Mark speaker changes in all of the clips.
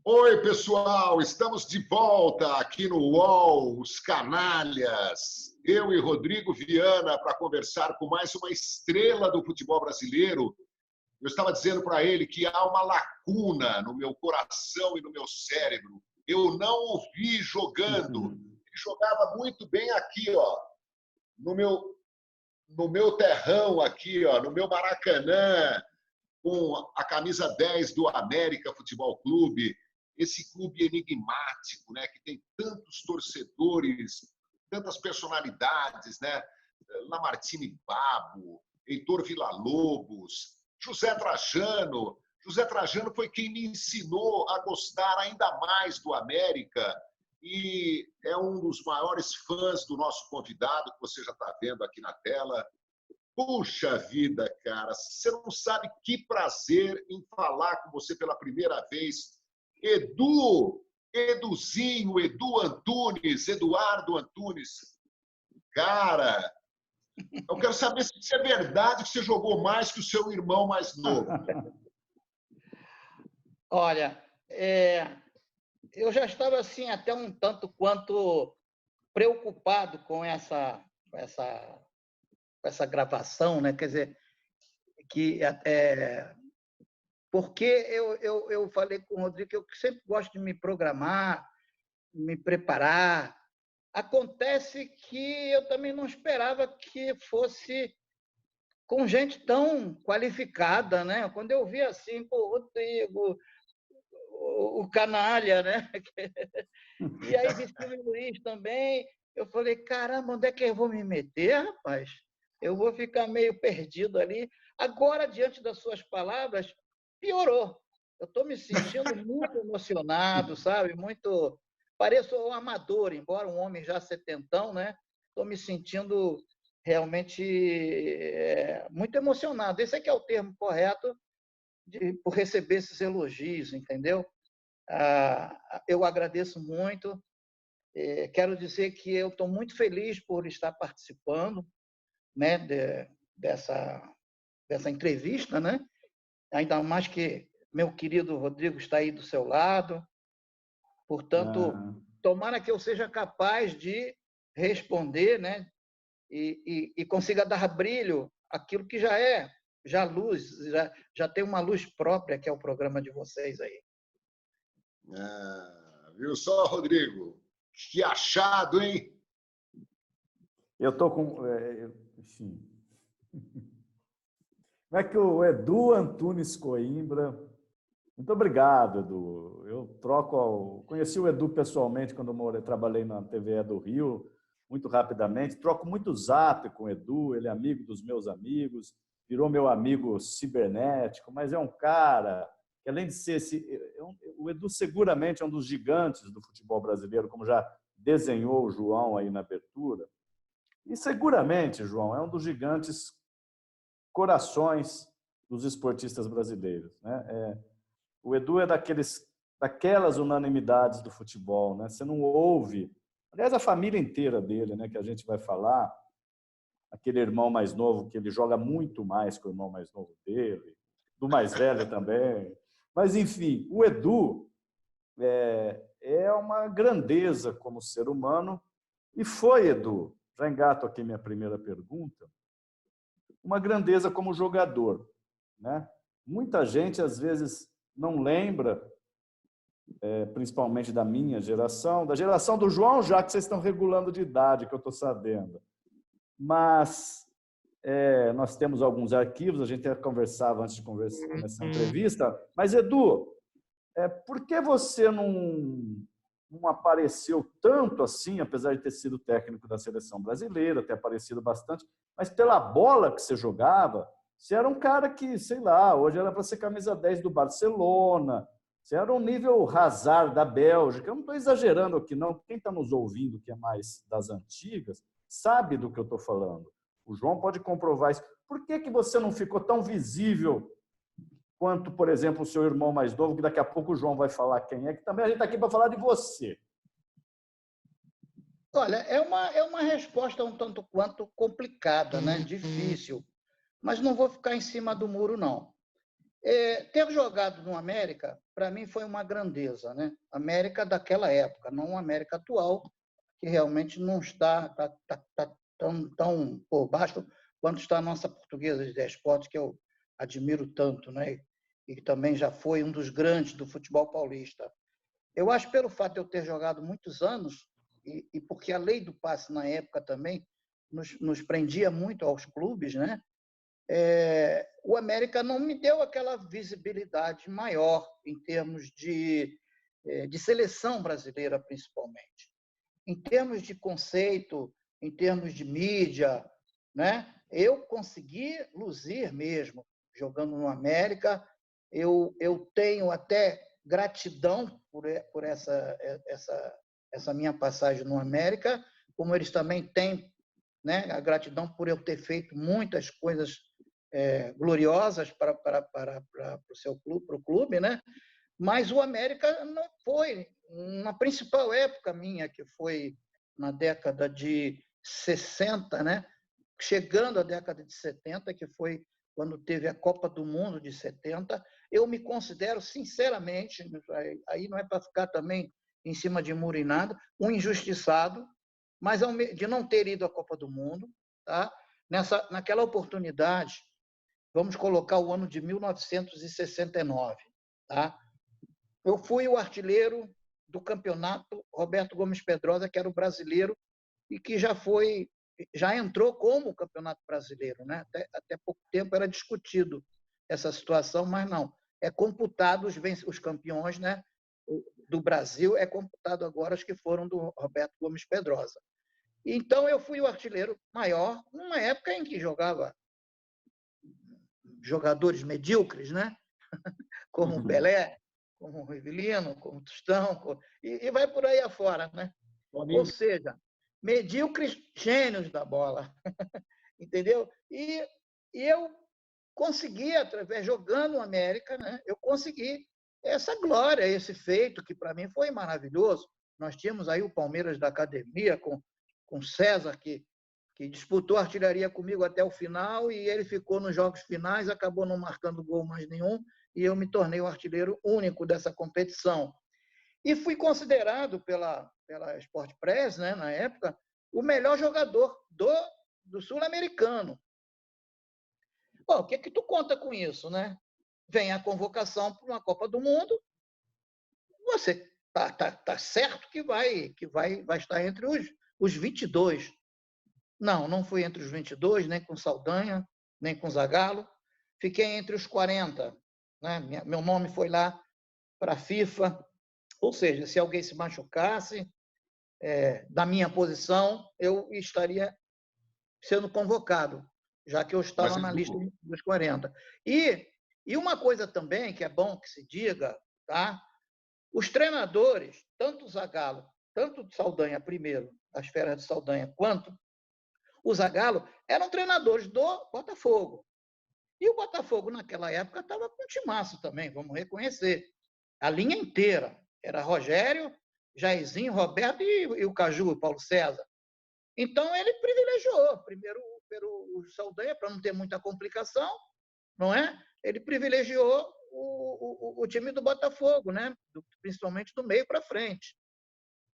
Speaker 1: Oi, pessoal, estamos de volta aqui no UOL, os canalhas. Eu e Rodrigo Viana para conversar com mais uma estrela do futebol brasileiro. Eu estava dizendo para ele que há uma lacuna no meu coração e no meu cérebro. Eu não o vi jogando. Ele jogava muito bem aqui, ó, no meu terrão aqui, ó, no meu Maracanã, com a camisa 10 do América Futebol Clube, esse clube enigmático, né, que tem tantos torcedores, tantas personalidades, né? Lamartine Babo, Heitor Villa-Lobos, José Trajano. José Trajano foi quem me ensinou a gostar ainda mais do América e é um dos maiores fãs do nosso convidado, que você já está vendo aqui na tela. Puxa vida, cara, você não sabe que prazer em falar com você pela primeira vez. Eduzinho, Edu Antunes, Eduardo Antunes. Cara, eu quero saber se é verdade que você jogou mais que o seu irmão mais novo.
Speaker 2: Olha, eu já estava assim até um tanto quanto preocupado com essa gravação, né? Quer dizer, porque eu falei com o Rodrigo que eu sempre gosto de me programar, me preparar. Acontece que eu também não esperava que fosse com gente tão qualificada, né? Quando eu vi assim, pô, Rodrigo, o canalha, né? E aí vi Silvio Luiz também. Eu falei, caramba, onde é que eu vou me meter, rapaz? Eu vou ficar meio perdido ali. Agora, diante das suas palavras, piorou. Eu estou me sentindo muito emocionado, sabe? Muito. Pareço um amador, embora um homem já setentão, né? Estou me sentindo realmente muito emocionado. Esse é que é o termo correto por receber esses elogios, entendeu? Eu agradeço muito. Quero dizer que eu estou muito feliz por estar participando, né, dessa entrevista, né? Ainda mais que meu querido Rodrigo está aí do seu lado. Portanto, tomara que eu seja capaz de responder, né, e consiga dar brilho àquilo que já luz, já tem uma luz própria, que é o programa de vocês aí.
Speaker 1: Viu só, Rodrigo? Que achado, hein?
Speaker 3: Eu estou com... Enfim. Como é que o Edu Antunes Coimbra... Muito obrigado, Edu. Eu conheci o Edu pessoalmente quando eu trabalhei na TVE do Rio, muito rapidamente. Troco muito zap com o Edu, ele é amigo dos meus amigos, virou meu amigo cibernético, mas é um cara que, além de ser... O Edu seguramente é um dos gigantes do futebol brasileiro, como já desenhou o João aí na abertura. E seguramente, João, é um dos gigantes corações dos esportistas brasileiros, né? O Edu é daquelas unanimidades do futebol, né? Você não ouve... Aliás, a família inteira dele, né, que a gente vai falar, aquele irmão mais novo, que ele joga muito mais que o irmão mais novo dele, do mais velho também. Mas, enfim, o Edu é uma grandeza como ser humano e foi, Edu, já engato aqui minha primeira pergunta, uma grandeza como jogador, né? Muita gente, às vezes, não lembra, principalmente da minha geração, da geração do João, já que vocês estão regulando de idade, que eu estou sabendo. Mas nós temos alguns arquivos, a gente até conversava antes de começar a entrevista. Mas, Edu, por que você não apareceu tanto assim, apesar de ter sido técnico da seleção brasileira, ter aparecido bastante, mas pela bola que você jogava, você era um cara que, sei lá, hoje era para ser camisa 10 do Barcelona, você era um nível Hazard da Bélgica. Eu não estou exagerando aqui, não. Quem está nos ouvindo, que é mais das antigas, sabe do que eu estou falando. O João pode comprovar isso. Por que você não ficou tão visível quanto, por exemplo, o seu irmão mais novo, que daqui a pouco o João vai falar quem é, que também a gente está aqui para falar de você?
Speaker 2: Olha, é uma resposta um tanto quanto complicada, né? Difícil, mas não vou ficar em cima do muro, não. Ter jogado no América, para mim, foi uma grandeza, né? América daquela época, não o América atual, que realmente não está tão por baixo quanto está a nossa Portuguesa de Desportos, que eu admiro tanto, né? E que também já foi um dos grandes do futebol paulista. Eu acho, pelo fato de eu ter jogado muitos anos, e porque a lei do passe na época também nos prendia muito aos clubes, né? O América não me deu aquela visibilidade maior em termos de seleção brasileira, principalmente. Em termos de conceito, em termos de mídia, né? Eu consegui luzir mesmo jogando no América. Eu tenho até gratidão por essa minha passagem no América, como eles também têm, né, a gratidão por eu ter feito muitas coisas gloriosas para o seu clube, para o clube, né? Mas o América não foi na principal época minha, que foi na década de 60, né? Chegando à década de 70, que foi quando teve a Copa do Mundo de 70. Eu me considero, sinceramente, aí não é para ficar também em cima de muro e nada, um injustiçado, mas de não ter ido à Copa do Mundo, tá? Naquela oportunidade, vamos colocar o ano de 1969, tá? Eu fui o artilheiro do campeonato, Roberto Gomes Pedrosa, que era o brasileiro e que já entrou como campeonato brasileiro, né? Até pouco tempo era discutido essa situação, mas não. É computado os campeões, né, do Brasil, é computado agora os que foram do Roberto Gomes Pedrosa. Então, eu fui o artilheiro maior, numa época em que jogava jogadores medíocres, né? Como o Pelé, como o Rivelino, como o Tostão, e vai por aí afora, né? Ou seja, medíocres gênios da bola, entendeu? E eu consegui, jogando o América, né? Eu consegui essa glória, esse feito, que para mim foi maravilhoso. Nós tínhamos aí o Palmeiras da Academia, com César, que disputou a artilharia comigo até o final, e ele ficou nos jogos finais, acabou não marcando gol mais nenhum, e eu me tornei o artilheiro único dessa competição. E fui considerado pela Sport Press, né, na época, o melhor jogador do Sul-Americano. Bom, o que tu conta com isso, né? Vem a convocação para uma Copa do Mundo, você tá certo que vai estar entre os 22. Não fui entre os 22, nem com Saldanha, nem com Zagallo. Fiquei entre os 40. Né? Meu nome foi lá para a FIFA. Ou seja, se alguém se machucasse da minha posição, eu estaria sendo convocado, já que eu estava na lista dos 40. E uma coisa também que é bom que se diga, tá? Os treinadores, tanto o Zagallo, tanto o Saldanha primeiro, as feras de Saldanha, quanto o Zagallo, eram treinadores do Botafogo. E o Botafogo, naquela época, estava com um timaço também, vamos reconhecer. A linha inteira. Era Rogério, Jairzinho, Roberto e o Caju, o Paulo César. Então, ele privilegiou primeiro o Saldanha, para não ter muita complicação, não é? Ele privilegiou o time do Botafogo, né? Principalmente do meio para frente.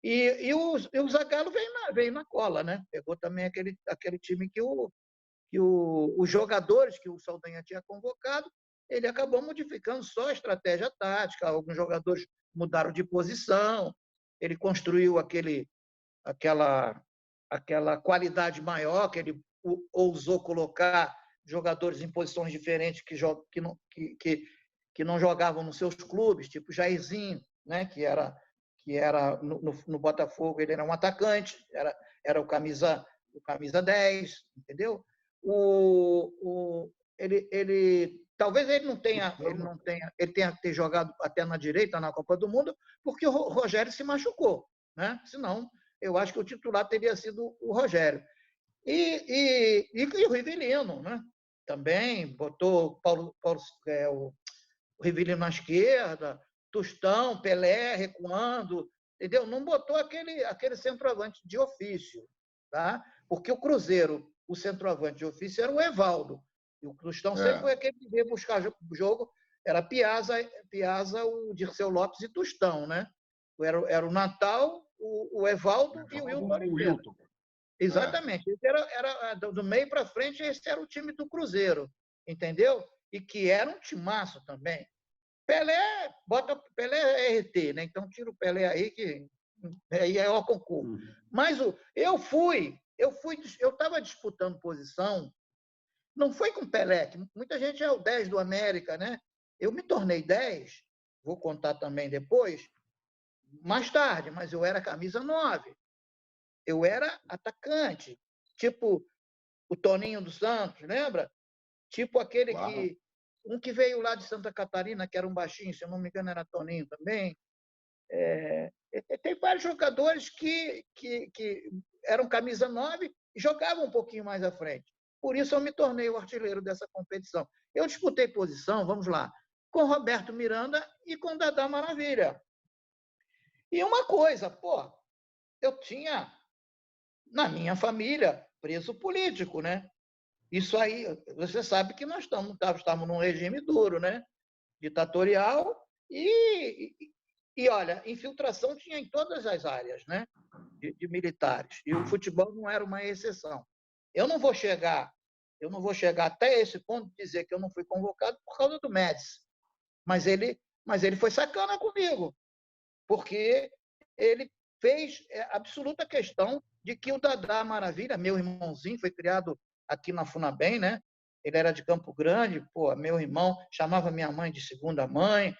Speaker 2: E o Zagallo veio na cola, né? Pegou também aquele time que os jogadores que o Saldanha tinha convocado, ele acabou modificando só a estratégia tática, alguns jogadores mudaram de posição, ele construiu aquela qualidade maior, que ele ousou colocar jogadores em posições diferentes que não jogavam nos seus clubes, tipo Jairzinho, né, que era no Botafogo, ele era um atacante, era o camisa 10, entendeu? Talvez ele tenha que ter jogado até na direita na Copa do Mundo, porque o Rogério se machucou, né? Senão, eu acho que o titular teria sido o Rogério. E o Rivelino, né? Também botou o Rivelino na esquerda, Tostão, Pelé recuando, entendeu? Não botou aquele centroavante de ofício, tá? Porque o Cruzeiro, o centroavante de ofício era o Evaldo, e o Tostão sempre foi aquele que veio buscar o jogo era Piazza, o Dirceu Lopes e Tostão, né? Era o Natal, o Evaldo e o Wilton Oliveira. Exatamente. Era do meio para frente, esse era o time do Cruzeiro, entendeu? E que era um timaço também. Pelé é RT, né? Então tira o Pelé aí, que aí é o concurso. Mas eu estava disputando posição, não foi com o Pelé, que muita gente é o 10 do América, né? Eu me tornei 10, vou contar também depois, mais tarde, mas eu era camisa 9. Eu era atacante, tipo o Toninho dos Santos, lembra? Tipo aquele que veio lá de Santa Catarina, que era um baixinho, se eu não me engano, era Toninho também. Tem vários jogadores que eram camisa 9 e jogavam um pouquinho mais à frente. Por isso eu me tornei o artilheiro dessa competição. Eu disputei posição, vamos lá, com Roberto Miranda e com Dadá Maravilha. E uma coisa, eu tinha, na minha família, preso político, né? Isso aí, você sabe que nós estamos num regime duro, né? Ditatorial e olha, infiltração tinha em todas as áreas, né? De militares. E o futebol não era uma exceção. Eu não vou chegar até esse ponto de dizer que eu não fui convocado por causa do Médici. Mas ele foi sacana comigo, porque ele fez absoluta questão de que o Dadá Maravilha, meu irmãozinho, foi criado aqui na Funabem, né? Ele era de Campo Grande, meu irmão chamava minha mãe de segunda mãe,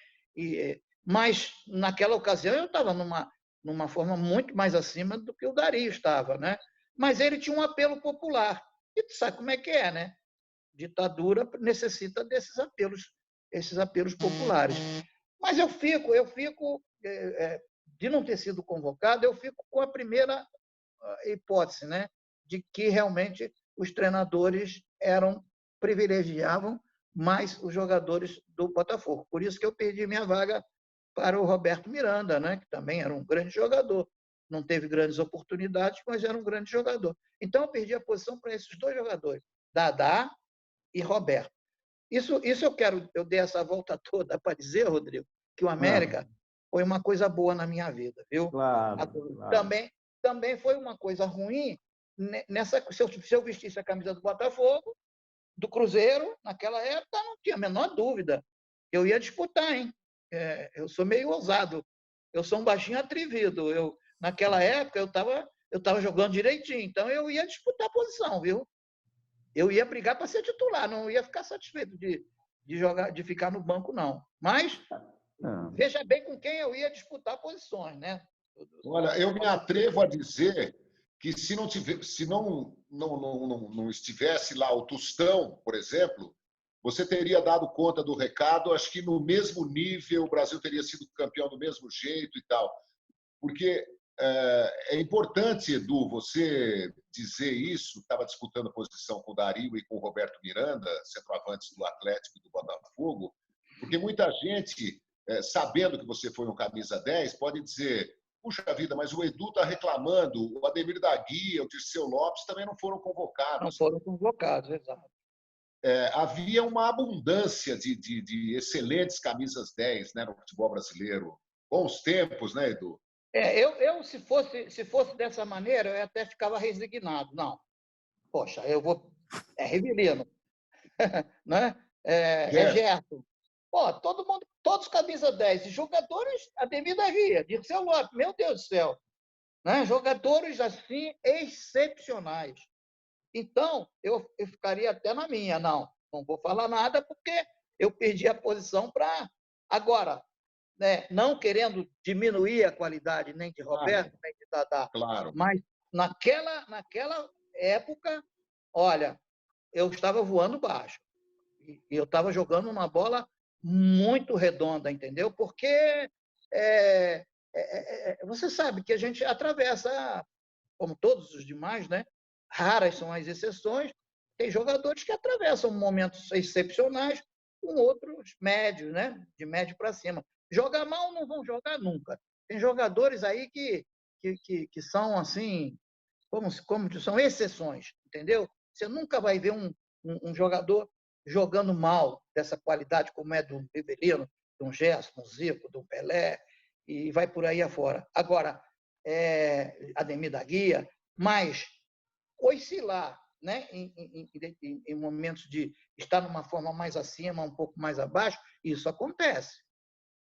Speaker 2: mas naquela ocasião eu estava numa forma muito mais acima do que o Dario estava, né? Mas ele tinha um apelo popular. E tu sabe como é que é, né? Ditadura necessita desses apelos populares. Mas eu fico de não ter sido convocado, eu fico com a primeira hipótese, né? De que realmente os treinadores privilegiavam mais os jogadores do Botafogo. Por isso que eu perdi minha vaga para o Roberto Miranda, né? Que também era um grande jogador. Não teve grandes oportunidades, mas era um grande jogador. Então, eu perdi a posição para esses dois jogadores, Dadá e Roberto. Isso eu dei essa volta toda para dizer, Rodrigo, que o América foi uma coisa boa na minha vida, viu?
Speaker 3: Claro.
Speaker 2: Também foi uma coisa ruim se eu vestisse a camisa do Botafogo, do Cruzeiro, naquela época, não tinha a menor dúvida. Eu ia disputar, hein? Eu sou meio ousado. Eu sou um baixinho atrevido. Naquela época, eu estava jogando direitinho. Então, eu ia disputar a posição, viu? Eu ia brigar para ser titular. Não ia ficar satisfeito de ficar no banco, não. Mas, veja bem com quem eu ia disputar posições, né?
Speaker 1: Olha, eu me atrevo a dizer que se não estivesse lá o Tostão, por exemplo, você teria dado conta do recado, acho que no mesmo nível, o Brasil teria sido campeão do mesmo jeito e tal. Porque é importante, Edu, você dizer isso, estava disputando a posição com o Dario e com o Roberto Miranda, centroavantes do Atlético e do Botafogo, porque muita gente, sabendo que você foi um camisa 10, pode dizer: puxa vida, mas o Edu está reclamando, o Ademir da Guia, o Dirceu Lopes também não foram convocados.
Speaker 2: Não foram convocados, exato.
Speaker 1: Havia uma abundância de excelentes camisas 10, né, no futebol brasileiro. Bons tempos, né, Edu?
Speaker 2: Eu se fosse dessa maneira, eu até ficava resignado. Não, poxa, eu vou... É Rivelino, né? Gerson. Todo mundo, todos camisa 10. E jogadores, Ademir da Guia, Dirceu Lopes, meu Deus do céu. Né? Jogadores, assim, excepcionais. Então, eu ficaria até na minha. Não vou falar nada porque eu perdi a posição para... Agora, né, não querendo diminuir a qualidade nem de Roberto, nem de Dadá,
Speaker 1: claro.
Speaker 2: Mas naquela época, olha, eu estava voando baixo. E eu estava jogando uma bola muito redonda, entendeu? Porque você sabe que a gente atravessa, como todos os demais, né? Raras são as exceções, tem jogadores que atravessam momentos excepcionais com outros médios, né? De médio para cima. Jogar mal não vão jogar nunca. Tem jogadores aí que são assim, como são exceções, entendeu? Você nunca vai ver um jogador jogando mal dessa qualidade como é do Rivelino, do Gerson, do Zico, do Pelé, e vai por aí afora. Agora, Ademir da Guia, mas oscilar, né, em momentos de estar numa forma mais acima, um pouco mais abaixo, isso acontece,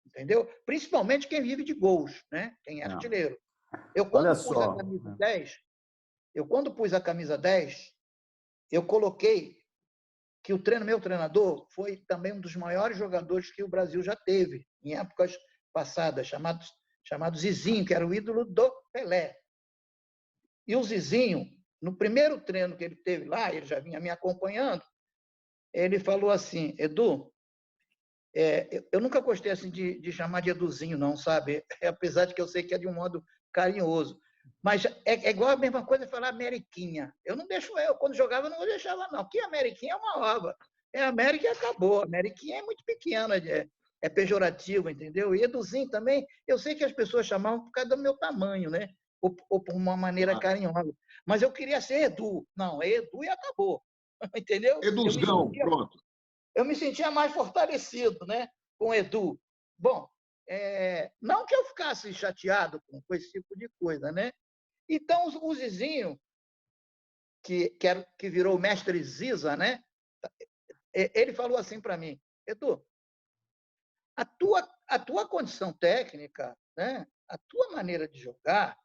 Speaker 2: entendeu? Principalmente quem vive de gols, né? Quem é artilheiro. Eu, quando
Speaker 3: Olha
Speaker 2: pus a
Speaker 3: só.
Speaker 2: camisa 10, eu coloquei que meu treinador foi também um dos maiores jogadores que o Brasil já teve, em épocas passadas, chamado Zizinho, que era o ídolo do Pelé. E o Zizinho, no primeiro treino que ele teve lá, ele já vinha me acompanhando, ele falou assim: Edu, eu nunca gostei assim de chamar de Eduzinho, não, sabe? Apesar de que eu sei que é de um modo carinhoso. Mas é igual a mesma coisa falar Ameriquinha. Eu não deixo, quando jogava, eu não deixava, não. Que Ameriquinha é uma ova. É América e acabou. Ameriquinha é muito pequena, é pejorativo, entendeu? E Eduzinho também, eu sei que as pessoas chamavam por causa do meu tamanho, né? Ou por uma maneira carinhosa. Mas eu queria ser Edu. Não, é Edu e acabou. Entendeu?
Speaker 1: Eduzão, pronto.
Speaker 2: Eu me sentia mais fortalecido, né, com o Edu. Bom, não que eu ficasse chateado com esse tipo de coisa, né? Então, o Zizinho, que virou o mestre Ziza, né? Ele falou assim para mim: Edu, a tua condição técnica, né? A tua maneira de jogar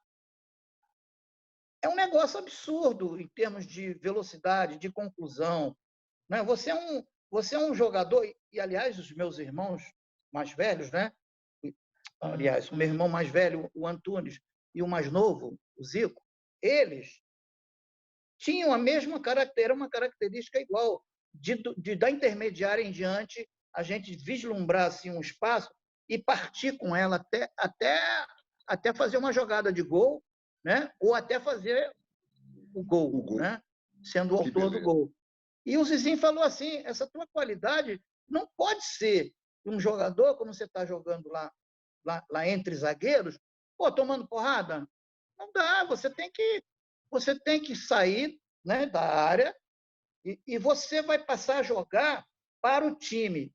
Speaker 2: é um negócio absurdo em termos de velocidade, de conclusão, né? Você é um jogador, e aliás, os meus irmãos mais velhos, né? Aliás, o meu irmão mais velho, o Antunes, e o mais novo, o Zico, eles tinham a mesma característica, uma característica igual, da intermediária em diante, a gente vislumbrar assim, um espaço e partir com ela até fazer uma jogada de gol, né? Ou até fazer o gol, né? Sendo o autor do gol. E o Zizinho falou assim: essa tua qualidade não pode ser um jogador, como você está jogando lá entre zagueiros, tomando porrada. Não dá, você tem que sair, né, da área e você vai passar a jogar para o time.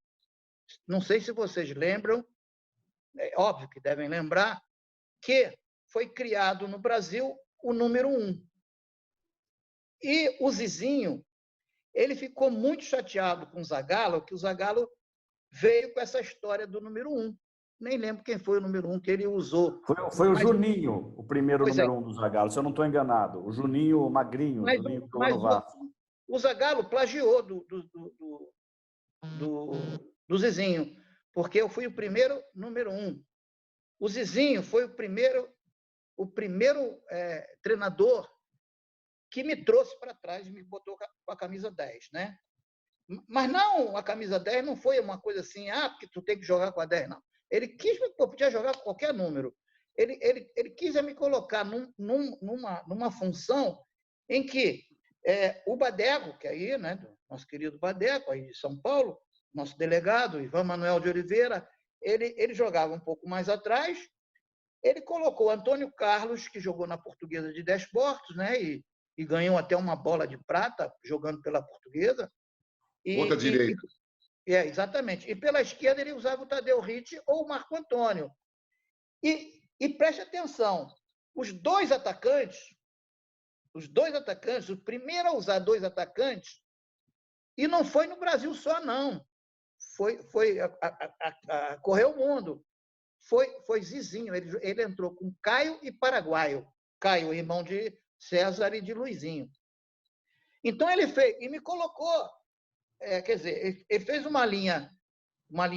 Speaker 2: Não sei se vocês lembram, é óbvio que devem lembrar, que foi criado no Brasil o número 1. E o Zizinho, ele ficou muito chateado com o Zagallo, que o Zagallo veio com essa história do número 1. Nem lembro quem foi o número 1 que ele usou.
Speaker 3: Foi o Juninho, o primeiro número 1 do Zagallo, se eu não estou enganado. O Juninho Magrinho, o Juninho que jogou no Vasco.
Speaker 2: O Zagallo plagiou do Zizinho, porque eu fui o primeiro número 1. O Zizinho foi o primeiro treinador que me trouxe para trás e me botou com a camisa 10, né? Mas não, a camisa 10 não foi uma coisa assim, porque tu tem que jogar com a 10, não. Ele quis, podia jogar com qualquer número. Ele quis me colocar numa função em que o Badeco, que aí, né, nosso querido Badeco, aí de São Paulo, nosso delegado, Ivan Manuel de Oliveira, ele jogava um pouco mais atrás. Ele colocou Antônio Carlos, que jogou na Portuguesa de Desportos, né, e ganhou até uma bola de prata jogando pela Portuguesa.
Speaker 1: Ponta direita.
Speaker 2: Exatamente. E pela esquerda ele usava o Tadeu Ritt ou o Marco Antônio. E preste atenção, os dois atacantes, o primeiro a usar dois atacantes, e não foi no Brasil só, não. Correu o mundo. Foi Zizinho. Ele entrou com Caio e Paraguaio. Caio, irmão de César e de Luizinho. Então ele fez, e me colocou, quer dizer, ele fez uma linha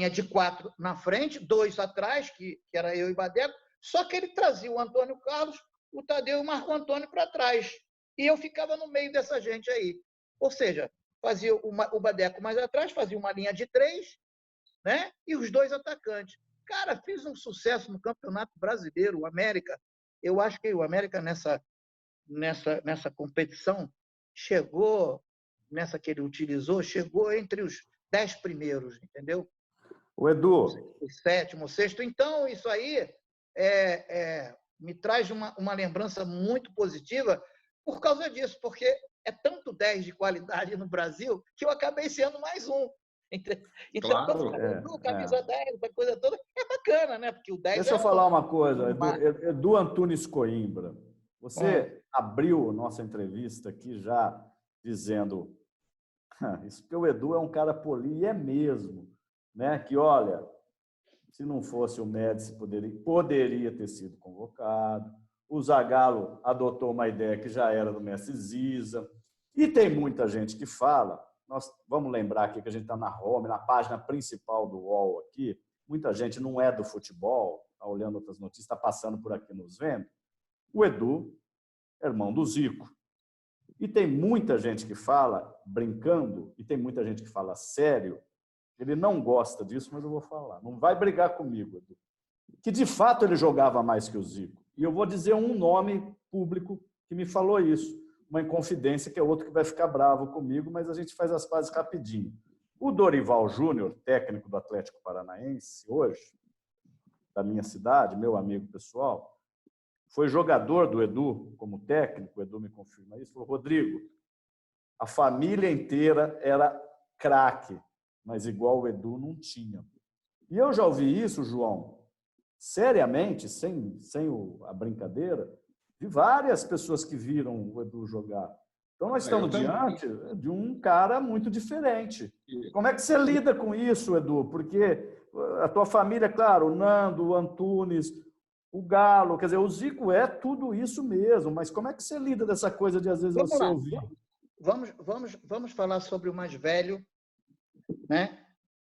Speaker 2: de 4 na frente, 2 atrás, que era eu e Badeco, só que ele trazia o Antônio Carlos, o Tadeu e o Marco Antônio para trás. E eu ficava no meio dessa gente aí. Ou seja, fazia o Badeco mais atrás, fazia uma linha de 3, né? E os 2 atacantes. Cara, fiz um sucesso no Campeonato Brasileiro, o América. Eu acho que o América, nessa competição, chegou, nessa que ele utilizou, chegou entre os 10 primeiros, entendeu?
Speaker 3: O Edu.
Speaker 2: O 7º, o 6º. Então, isso aí me traz uma lembrança muito positiva por causa disso, porque é tanto 10 de qualidade no Brasil que eu acabei sendo mais um. Então,
Speaker 1: Claro.
Speaker 2: camisa 10, essa coisa toda, é bacana, né? Porque o 10
Speaker 3: Deixa eu falar uma coisa,
Speaker 2: marca.
Speaker 3: Edu Antunes Coimbra. Você abriu nossa entrevista aqui já dizendo isso, porque o Edu é um cara poli, e é mesmo, né? Que, olha, se não fosse o Médici, poderia ter sido convocado. O Zagallo adotou uma ideia que já era do mestre Ziza. E tem muita gente que fala, nós vamos lembrar aqui que a gente está na home, na página principal do UOL aqui, muita gente não é do futebol, está olhando outras notícias, está passando por aqui nos vendo. O Edu é irmão do Zico. E tem muita gente que fala, brincando, e tem muita gente que fala sério, ele não gosta disso, mas eu vou falar. Não vai brigar comigo, Edu. Que, de fato, ele jogava mais que o Zico. E eu vou dizer um nome público que me falou isso. Uma inconfidência, que é outro que vai ficar bravo comigo, mas a gente faz as pazes rapidinho. O Dorival Júnior, técnico do Atlético Paranaense, hoje, da minha cidade, meu amigo pessoal, foi jogador do Edu como técnico, o Edu me confirma isso, falou, Rodrigo, a família inteira era craque, mas igual o Edu não tinha. E eu já ouvi isso, João, seriamente, sem a brincadeira, de várias pessoas que viram o Edu jogar. Então, nós estamos diante de um cara muito diferente. Como é que você lida com isso, Edu? Porque a tua família, claro, o Nando, o Antunes, o Galo, quer dizer, o Zico é tudo isso mesmo, mas como é que você lida dessa coisa de, às vezes, você ouvir?
Speaker 2: Vamos falar sobre o mais velho, né?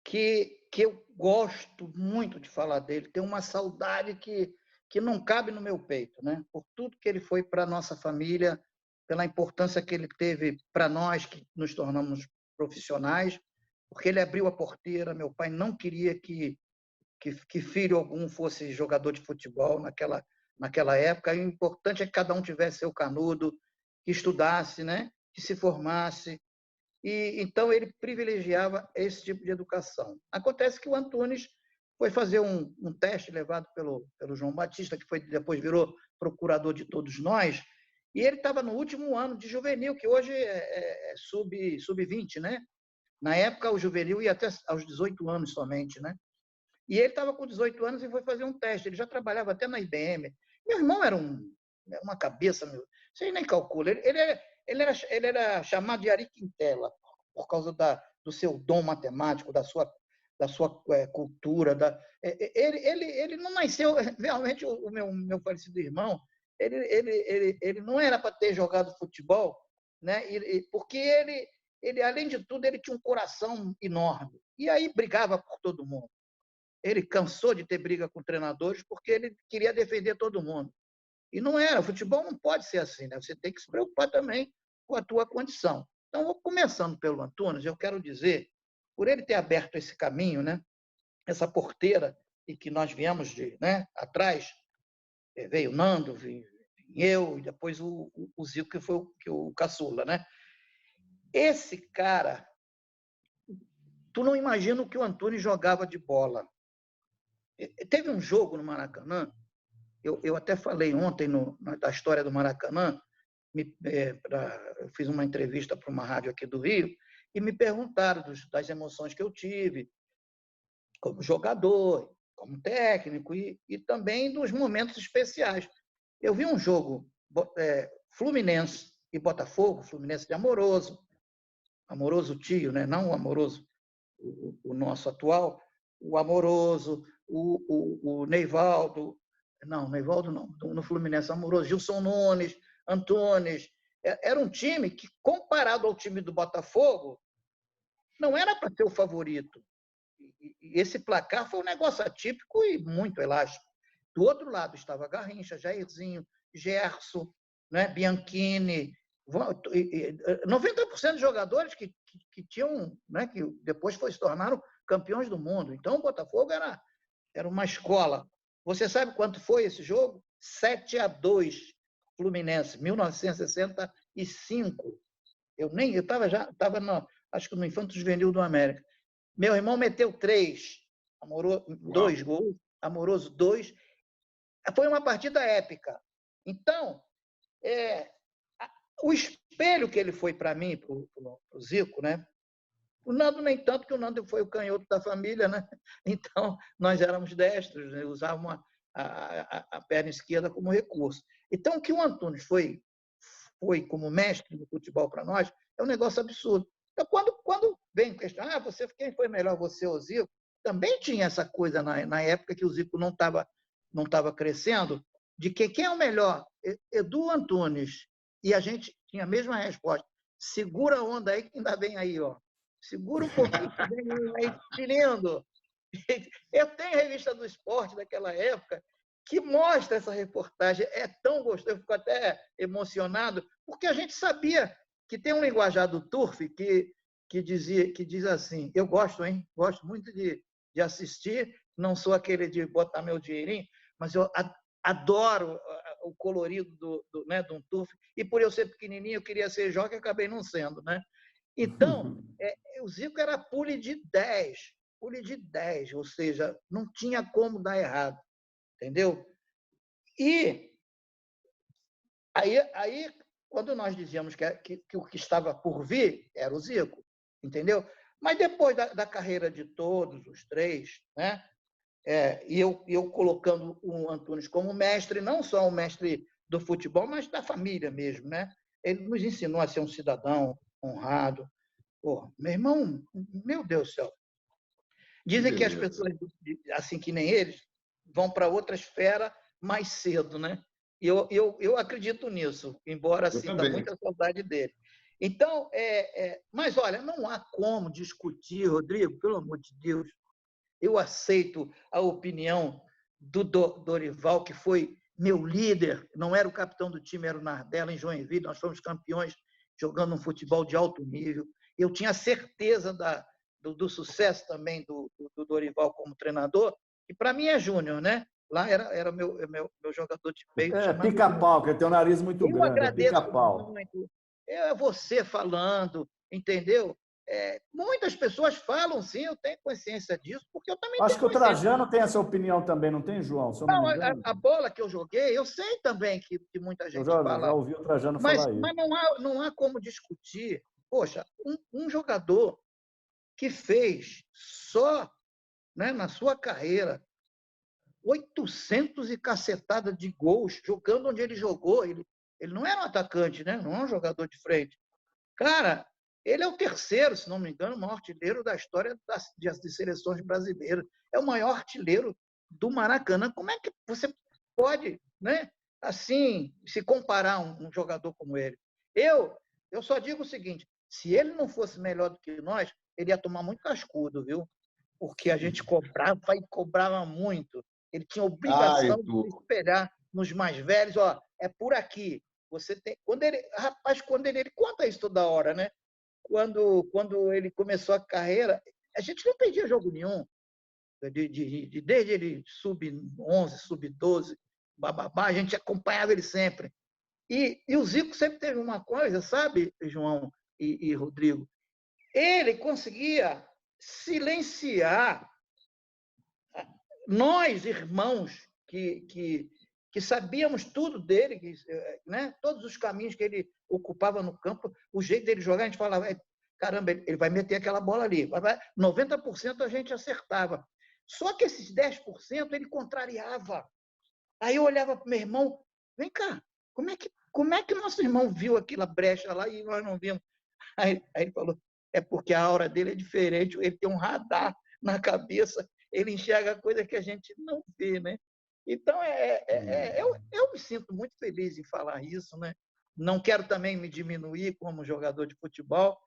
Speaker 2: Que eu gosto muito de falar dele, tenho uma saudade que não cabe no meu peito, né? Por tudo que ele foi para a nossa família, pela importância que ele teve para nós que nos tornamos profissionais, porque ele abriu a porteira, meu pai não queria que filho algum fosse jogador de futebol naquela época, e o importante é que cada um tivesse seu canudo, que estudasse, né? Que se formasse, e então ele privilegiava esse tipo de educação. Acontece que o Antunes foi fazer um teste levado pelo João Batista, que depois virou procurador de todos nós, e ele estava no último ano de juvenil, que hoje é sub-20, né? Na época, o juvenil ia até aos 18 anos somente, né? E ele estava com 18 anos e foi fazer um teste. Ele já trabalhava até na IBM. Meu irmão era uma cabeça, meu. Você nem calcula. Ele era chamado de Ari Quintela, por causa do seu dom matemático, da sua cultura. Ele não nasceu, realmente, o meu falecido irmão, ele não era para ter jogado futebol, né? Porque ele, além de tudo, ele tinha um coração enorme. E aí brigava por todo mundo. Ele cansou de ter briga com treinadores porque ele queria defender todo mundo. E não era. O futebol não pode ser assim, né? Você tem que se preocupar também com a tua condição. Então, começando pelo Antunes, eu quero dizer, por ele ter aberto esse caminho, né? Essa porteira, e que nós viemos atrás, veio o Nando, vim eu, e depois o Zico, que foi o caçula, né? Esse cara, tu não imagina o que o Antunes jogava de bola. Teve um jogo no Maracanã, eu até falei ontem da história do Maracanã, eu fiz uma entrevista para uma rádio aqui do Rio, e me perguntaram das emoções que eu tive como jogador, como técnico, e também dos momentos especiais. Eu vi um jogo Fluminense e Botafogo, Fluminense de Amoroso tio, né? Não o Amoroso, o nosso atual, o Amoroso, o Neivaldo, não, Neivaldo não, no Fluminense, Amoroso, Gilson Nunes, Antunes. Era um time que, comparado ao time do Botafogo, não era para ser o favorito. E esse placar foi um negócio atípico e muito elástico. Do outro lado estava Garrincha, Jairzinho, Gerson, né, Bianchini, 90% de jogadores que tinham, né, que depois se tornaram campeões do mundo. Então, o Botafogo era uma escola. Você sabe quanto foi esse jogo? 7-2, Fluminense, 1965. Eu estava acho que no Infanto Juvenil do América. Meu irmão meteu 3, Amoroso 2 gols, Amoroso 2. Foi uma partida épica. Então, o espelho que ele foi para mim, para o Zico, né? O Nando nem tanto, porque o Nando foi o canhoto da família, né? Então, nós éramos destros, né? Usavam a perna esquerda como recurso. Então, o que o Antunes foi como mestre do futebol para nós é um negócio absurdo. Então, quando vem questionar, quem foi melhor, você ou o Zico? Também tinha essa coisa na época que o Zico não estava crescendo, de que quem é o melhor, Edu Antunes, e a gente tinha a mesma resposta. Segura a onda aí, que ainda vem aí, ó. Segura um pouquinho, que vem aí, tirando. Eu tenho a revista do esporte daquela época que mostra essa reportagem. É tão gostoso, eu fico até emocionado, porque a gente sabia que tem um linguajar do Turf que diz assim, eu gosto, hein? Gosto muito de assistir, não sou aquele de botar meu dinheirinho, mas eu adoro o colorido né, de um Turf, e por eu ser pequenininho, eu queria ser jockey e acabei não sendo, né? Então, o Zico era pule de 10, ou seja, não tinha como dar errado, entendeu? E aí quando nós dizíamos que o que estava por vir era o Zico, entendeu? Mas depois da carreira de todos os três, né? E eu colocando o Antunes como mestre, não só um mestre do futebol, mas da família mesmo, né? Ele nos ensinou a ser um cidadão honrado. Pô, meu irmão, meu Deus do céu. Dizem que as pessoas, assim que nem eles, vão para outra esfera mais cedo, né? E eu acredito nisso, embora sinta muita saudade dele. Então, mas olha, não há como discutir, Rodrigo, pelo amor de Deus. Eu aceito a opinião do Dorival, que foi meu líder, não era o capitão do time, era o Nardella, em Joinville, nós fomos campeões jogando um futebol de alto nível. Eu tinha certeza do sucesso também do Dorival como treinador, e para mim é Júnior, né? Lá era meu jogador de peito.
Speaker 3: Pica-pau, que ele tem um nariz muito grande.
Speaker 2: Eu agradeço
Speaker 3: pica-pau.
Speaker 2: muito. É você falando, entendeu? Muitas pessoas falam, sim, eu tenho consciência disso, porque eu também
Speaker 3: Acho
Speaker 2: tenho
Speaker 3: que o Trajano tem essa opinião também, não tem, João? Se eu não me engano.
Speaker 2: A bola que eu joguei, eu sei também que muita gente fala.
Speaker 3: Já ouvi o Trajano falar isso.
Speaker 2: Mas não há como discutir. Poxa, um jogador que fez só, né, na sua carreira 800 e cacetada de gols, jogando onde ele jogou. Ele não era um atacante, né? Não é um jogador de frente. Cara, ele é o terceiro, se não me engano, o maior artilheiro da história das seleções brasileiras. É o maior artilheiro do Maracanã. Como é que você pode, né, assim, se comparar a um jogador como ele? Eu só digo o seguinte, se ele não fosse melhor do que nós, ele ia tomar muito cascudo, viu? Porque a gente cobrava e cobrava muito. Ele tinha obrigação de se espelhar nos mais velhos. Ó, é por aqui. Você tem. Quando ele conta isso toda hora, né? Quando ele começou a carreira, a gente não perdia jogo nenhum. Desde ele sub-11, sub-12, bababá, a gente acompanhava ele sempre. E o Zico sempre teve uma coisa, sabe, João e Rodrigo? Ele conseguia silenciar nós, irmãos, que sabíamos tudo dele, né? Todos os caminhos que ele ocupava no campo, o jeito dele jogar, a gente falava, caramba, ele vai meter aquela bola ali. 90% a gente acertava. Só que esses 10% ele contrariava. Aí eu olhava para o meu irmão, vem cá, como é que nosso irmão viu aquela brecha lá e nós não vimos? Aí ele falou, é porque a aura dele é diferente, ele tem um radar na cabeça, ele enxerga coisa que a gente não vê, né? Então, eu me sinto muito feliz em falar isso, né? Não quero também me diminuir como jogador de futebol,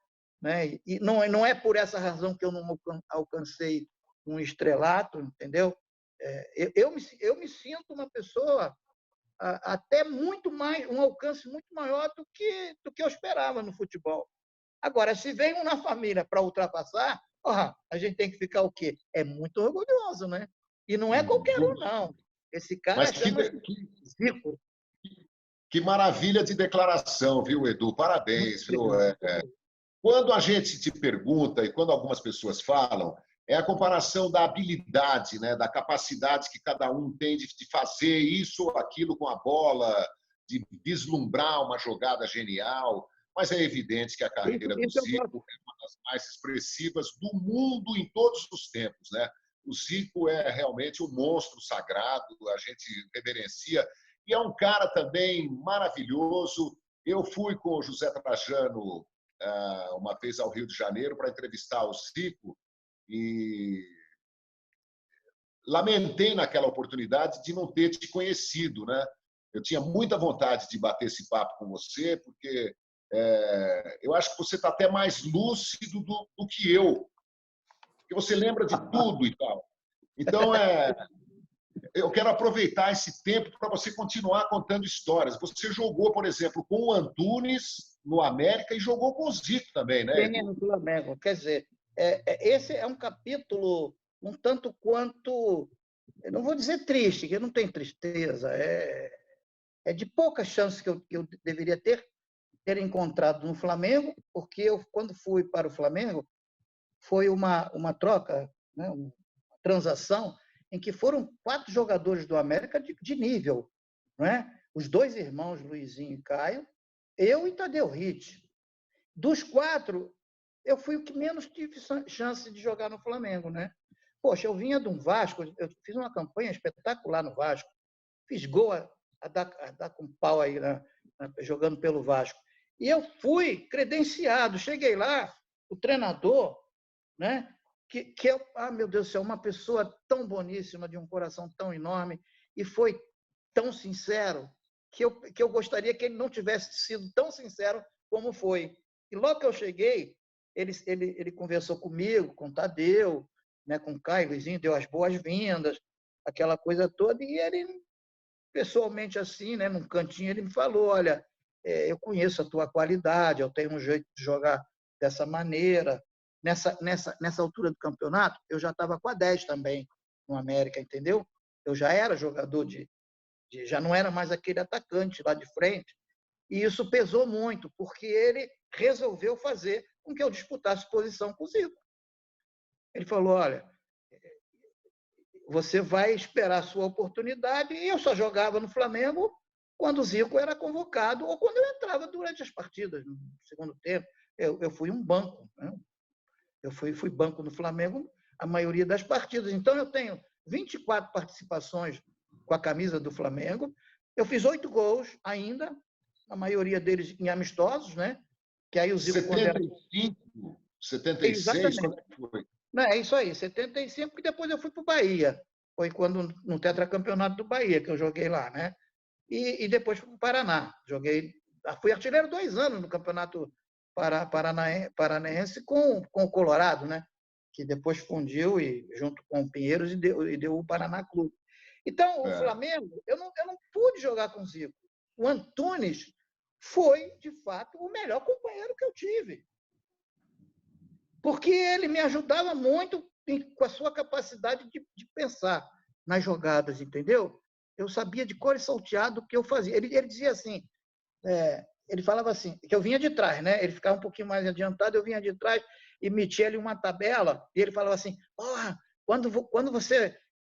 Speaker 2: né? E não é por essa razão que eu não alcancei um estrelato, entendeu? Eu me sinto uma pessoa até muito mais, um alcance muito maior do que eu esperava no futebol. Agora, se vem um na família para ultrapassar, a gente tem que ficar o quê? É muito orgulhoso, né? E não é qualquer um, não. Esse cara chama-se Zico.
Speaker 1: Que maravilha de declaração, viu, Edu? Parabéns, viu? Quando a gente te pergunta, e quando algumas pessoas falam, é a comparação da habilidade, né? Da capacidade que cada um tem de fazer isso ou aquilo com a bola, de vislumbrar uma jogada genial. Mas é evidente que a carreira do Zico é uma das mais expressivas do mundo em todos os tempos, né? O Zico é realmente um monstro sagrado, a gente reverencia, e é um cara também maravilhoso. Eu fui com o José Trajano uma vez ao Rio de Janeiro para entrevistar o Zico e lamentei naquela oportunidade de não ter te conhecido, né? Eu tinha muita vontade de bater esse papo com você, porque eu acho que você está até mais lúcido do que eu, porque você lembra de tudo e tal. Então, eu quero aproveitar esse tempo para você continuar contando histórias. Você jogou, por exemplo, com o Antunes no América e jogou com o Zico também, né, Edu?
Speaker 2: Sim, no Flamengo. Quer dizer, esse é um capítulo um tanto quanto, eu não vou dizer triste, que não tem tristeza, é de pouca chance que eu deveria ter encontrado no Flamengo, porque eu, quando fui para o Flamengo, foi uma troca, né, uma transação, em que foram 4 jogadores do América de nível. Não é? Os 2 irmãos, Luizinho e Caio, eu e Tadeu Ritt. Dos 4, eu fui o que menos tive chance de jogar no Flamengo. Né? Poxa, eu vinha de um Vasco, eu fiz uma campanha espetacular no Vasco, fiz gol a dar com pau aí, jogando pelo Vasco. E eu fui credenciado, cheguei lá, o treinador, né, meu Deus do céu, uma pessoa tão boníssima, de um coração tão enorme, e foi tão sincero, que eu gostaria que ele não tivesse sido tão sincero como foi. E logo que eu cheguei, ele conversou comigo, com o Tadeu, né, com o Caio, Luizinho, deu as boas-vindas, aquela coisa toda, e ele, pessoalmente assim, né, num cantinho, ele me falou, olha, eu conheço a tua qualidade, eu tenho um jeito de jogar dessa maneira. Nessa altura do campeonato, eu já estava com a 10 também no América, entendeu? Eu já era jogador já não era mais aquele atacante lá de frente. E isso pesou muito, porque ele resolveu fazer com que eu disputasse posição com o Zico. Ele falou, olha, você vai esperar a sua oportunidade, e eu só jogava no Flamengo quando o Zico era convocado ou quando eu entrava durante as partidas, no segundo tempo. Eu fui um banco, né? Eu fui banco no Flamengo a maioria das partidas. Então, eu tenho 24 participações com a camisa do Flamengo. Eu fiz 8 gols ainda, a maioria deles em amistosos, né? Que aí o Zico...
Speaker 1: 75, 76, quando é que foi?
Speaker 2: Não, é isso aí, 75, e depois eu fui para o Bahia. Foi quando, no tetracampeonato do Bahia, que eu joguei lá, né? E depois fui para o Paraná. Fui artilheiro 2 anos no campeonato paranaense com o Colorado, né? Que depois fundiu junto com o Pinheiros e deu o Paraná Clube. Então, o Flamengo, eu não pude jogar com o Zico. O Antunes foi, de fato, o melhor companheiro que eu tive. Porque ele me ajudava muito com a sua capacidade de pensar nas jogadas, entendeu? Eu sabia de cor e salteado o que eu fazia. Ele dizia assim, ele falava assim, que eu vinha de trás, né? Ele ficava um pouquinho mais adiantado, eu vinha de trás e metia ali uma tabela, e ele falava assim, quando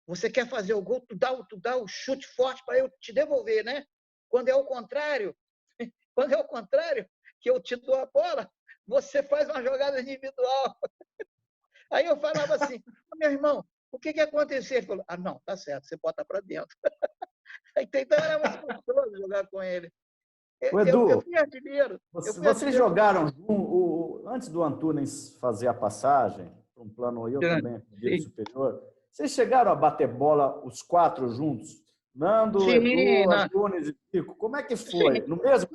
Speaker 2: você quer fazer o gol, tu dá o chute forte para eu te devolver, né? Quando é o contrário, que eu te dou a bola, você faz uma jogada individual. Aí eu falava assim, meu irmão, o que aconteceu? Ele falou, não, tá certo, você bota para dentro. Então era muito gostoso jogar com ele.
Speaker 3: Edu,
Speaker 2: eu fui artilheiro.
Speaker 3: Vocês jogaram antes do Antunes fazer a passagem para um plano, eu também, nível superior, vocês chegaram a bater bola os 4 juntos? Nando,
Speaker 2: sim,
Speaker 3: Edu, Antunes e Zico. Como é que foi?
Speaker 2: Sim.
Speaker 3: No mesmo?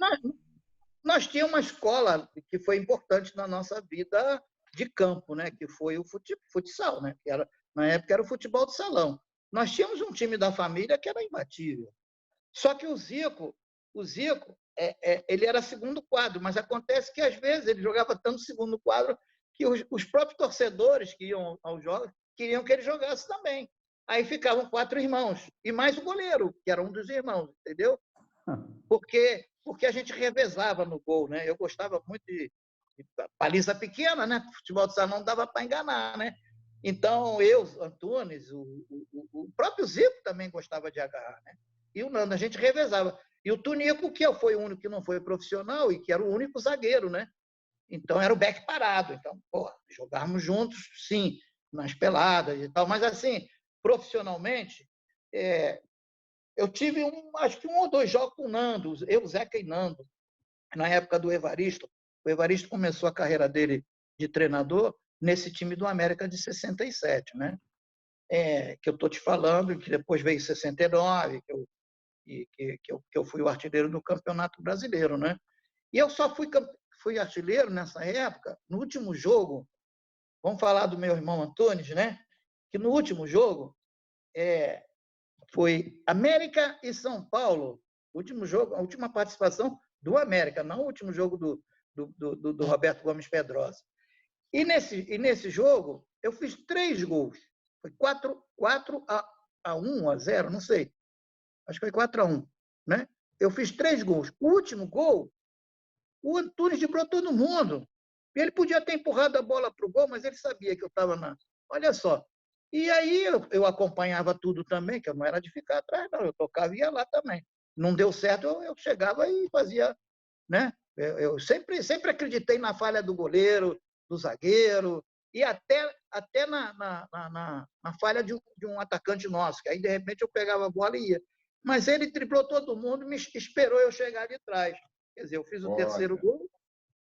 Speaker 2: Nós tínhamos uma escola que foi importante na nossa vida de campo, né? Que foi o futsal, né? Que na época era o futebol de salão. Nós tínhamos um time da família que era imbatível. Só que o Zico, ele era segundo quadro, mas acontece que às vezes ele jogava tanto segundo quadro que os próprios torcedores que iam aos jogos queriam que ele jogasse também. Aí ficavam 4 irmãos, e mais o goleiro, que era um dos irmãos, entendeu? Porque a gente revezava no gol, né? Eu gostava muito de baliza pequena, né? Futebol de salão não dava para enganar, né? Então, Antunes, o próprio Zico também gostava de agarrar, né? E o Nando, a gente revezava. E o Tunico, que foi o único que não foi profissional e que era o único zagueiro, né? Então, era o back parado. Então, pô, jogávamos juntos, sim, nas peladas e tal. Mas, assim, profissionalmente, eu tive, acho que 1 ou 2 jogos com o Nando, eu, Zeca e Nando, na época do Evaristo. O Evaristo começou a carreira dele de treinador nesse time do América de 67, né? Que eu estou te falando, que depois veio 69, que eu fui o artilheiro do Campeonato Brasileiro, né? E eu só fui artilheiro nessa época, no último jogo, vamos falar do meu irmão Antunes, né? Que no último jogo foi América e São Paulo, último jogo, a última participação do América, não o último jogo do Roberto Gomes Pedrosa. E nesse jogo, eu fiz 3 gols. Foi 4-1, a 0, não sei. Acho que foi 4-1, né? Eu fiz 3 gols. O último gol, o Antunes driblou todo mundo. Ele podia ter empurrado a bola para o gol, mas ele sabia que eu estava na... Olha só. E aí eu acompanhava tudo também, que eu não era de ficar atrás, não. Eu tocava e ia lá também. Não deu certo, eu chegava e fazia, né? Eu sempre acreditei na falha do goleiro, do zagueiro, e até na falha de um atacante nosso, que aí, de repente, eu pegava a bola e ia. Mas ele driblou todo mundo, me esperou eu chegar de trás. Quer dizer, eu fiz o terceiro gol,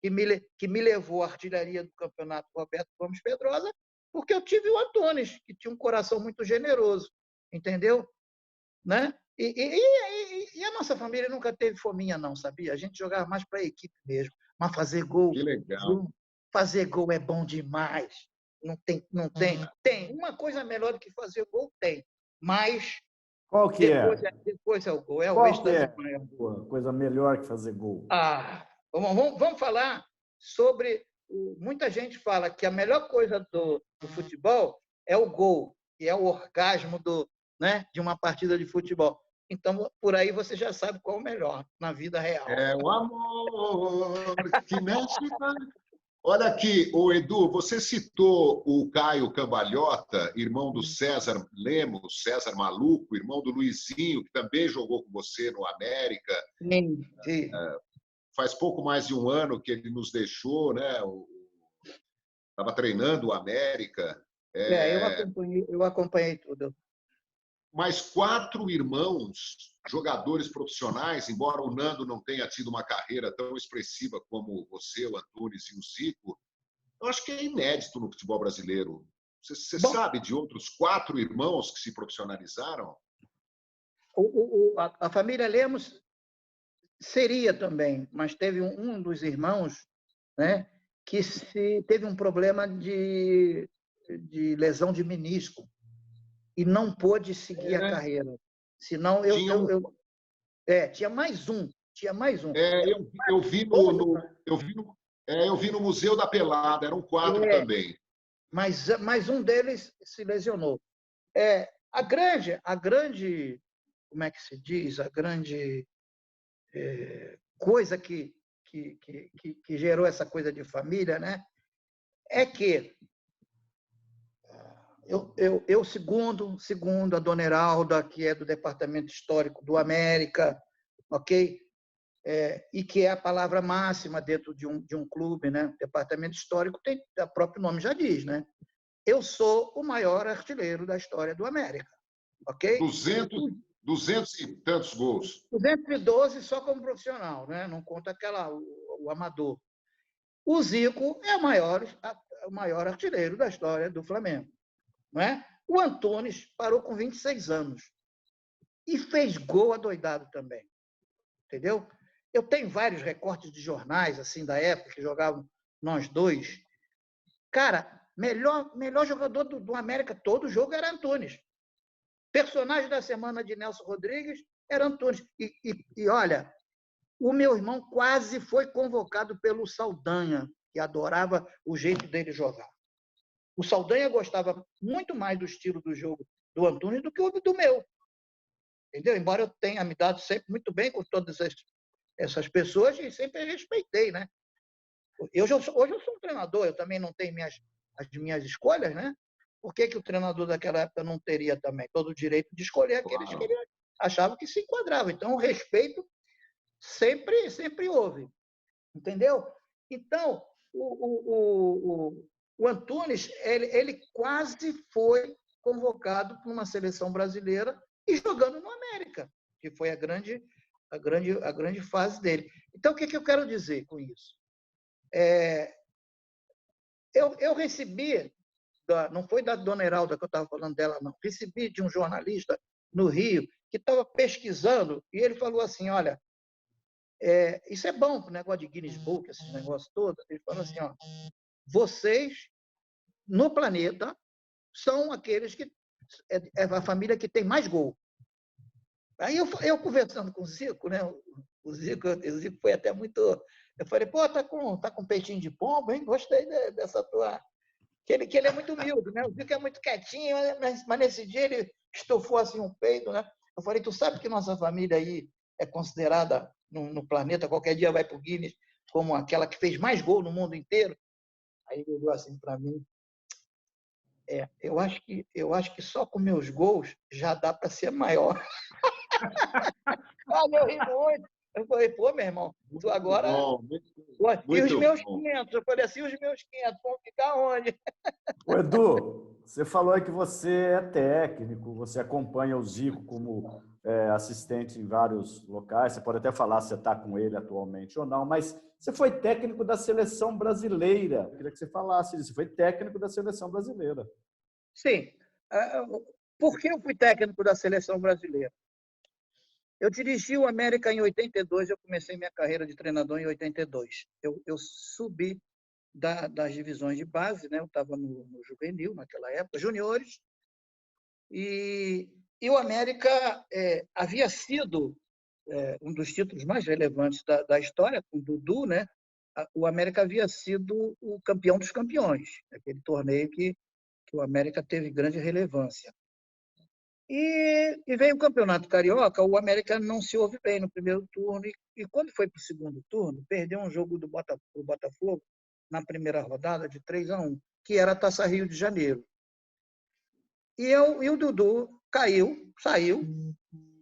Speaker 2: que me levou à artilharia do campeonato Roberto Gomes Pedrosa, porque eu tive o Antunes, que tinha um coração muito generoso, entendeu? Né? E a nossa família nunca teve fominha, não, sabia? A gente jogava mais para a equipe mesmo. Mas fazer gol...
Speaker 1: Que legal.
Speaker 2: Fazer gol é bom demais. Não tem. Tem. Uma coisa melhor do que fazer gol, tem. Mas
Speaker 3: Qual que
Speaker 2: depois é o gol. É o
Speaker 3: Qual que
Speaker 2: êxtase
Speaker 3: é
Speaker 2: maior.
Speaker 3: a coisa melhor que fazer gol?
Speaker 2: Vamos falar sobre... Muita gente fala que a melhor coisa do futebol é o gol, que é o orgasmo né, de uma partida de futebol. Então, por aí você já sabe qual é o melhor na vida real.
Speaker 1: É o amor que mexe. Olha aqui, o Edu, você citou o Caio Cambalhota, irmão do César Lemos, César Maluco, irmão do Luizinho, que também jogou com você no América.
Speaker 2: Sim.
Speaker 1: Faz pouco mais de 1 ano que ele nos deixou, né? Estava treinando o América.
Speaker 2: Eu acompanhei tudo.
Speaker 1: Mas 4 irmãos, jogadores profissionais, embora o Nando não tenha tido uma carreira tão expressiva como você, o Antunes e o Zico, eu acho que é inédito no futebol brasileiro. Você sabe de outros 4 irmãos que se profissionalizaram?
Speaker 2: A família Lemos seria também, mas teve um dos irmãos, né, que teve um problema de lesão de menisco e não pôde seguir a carreira. Senão tinha mais um.
Speaker 1: Eu vi no Museu da Pelada, eram 4 também.
Speaker 2: Mas um deles se lesionou. A grande, como é que se diz? A grande coisa que gerou essa coisa de família, né? É que eu segundo a dona Heralda, que é do Departamento Histórico do América, ok? E que é a palavra máxima dentro de um clube, né? Departamento Histórico tem, o próprio nome já diz, né? Eu sou o maior artilheiro da história do América, ok?
Speaker 1: 200 e tantos gols.
Speaker 2: 212 só como profissional, né? Não conta o amador. O Zico é o maior artilheiro da história do Flamengo, não é? O Antunes parou com 26 anos e fez gol adoidado também, entendeu? Eu tenho vários recortes de jornais assim da época que jogavam nós dois. Cara, melhor jogador do América todo jogo era Antunes. Personagem da semana de Nelson Rodrigues era Antunes. E olha, o meu irmão quase foi convocado pelo Saldanha, que adorava o jeito dele jogar. O Saldanha gostava muito mais do estilo do jogo do Antunes do que o do meu. Entendeu? Embora eu tenha me dado sempre muito bem com todas essas pessoas e sempre respeitei, né? Hoje eu sou um treinador, eu também não tenho as minhas escolhas, né? Por que o treinador daquela época não teria também todo o direito de escolher aqueles que ele achava que se enquadravam? Então, o respeito sempre houve, entendeu? Então, o Antunes, ele quase foi convocado para uma seleção brasileira e jogando no América, que foi a grande fase dele. Então, o que eu quero dizer com isso? Eu recebi, não foi da dona Heralda que eu estava falando dela, não, recebi de um jornalista no Rio que estava pesquisando e ele falou assim, olha, isso é bom para o negócio de Guinness Book, esses negócios todos. Ele falou assim, ó, vocês, no planeta, são aqueles que é a família que tem mais gol. Aí eu conversando com o Zico, né? O Zico foi até muito... Eu falei, pô, tá com peitinho de pombo, hein? Gostei dessa tua... Que ele é muito humilde, né? O Zico é muito quietinho, mas nesse dia ele estufou assim um peito, né? Eu falei, tu sabe que nossa família aí é considerada no planeta, qualquer dia vai para o Guinness, como aquela que fez mais gol no mundo inteiro? Aí ele olhou assim para mim, eu acho que só com meus gols já dá para ser maior. Eu ri muito. Eu falei, pô, meu irmão, tu agora... E os meus 500? Eu falei assim, os meus 500 vão ficar onde?
Speaker 3: Ô, Edu, você falou aí que você é técnico, você acompanha o Zico como assistente em vários locais, você pode até falar se você está com ele atualmente ou não, mas você foi técnico da seleção brasileira. Eu queria que você falasse isso. Você foi técnico da seleção brasileira.
Speaker 2: Sim. Por que eu fui técnico da seleção brasileira? Eu dirigi o América em 82, eu comecei minha carreira de treinador em 82. Eu subi das divisões de base, né? Eu estava no juvenil naquela época, juniores, e o América havia sido um dos títulos mais relevantes da história, com o Dudu, né? O América havia sido o campeão dos campeões, aquele torneio que o América teve grande relevância. E veio o Campeonato Carioca, o América não se ouve bem no primeiro turno, e quando foi para o segundo turno, perdeu um jogo do Botafogo na primeira rodada de 3-1, que era a Taça Rio de Janeiro. E o Dudu saiu,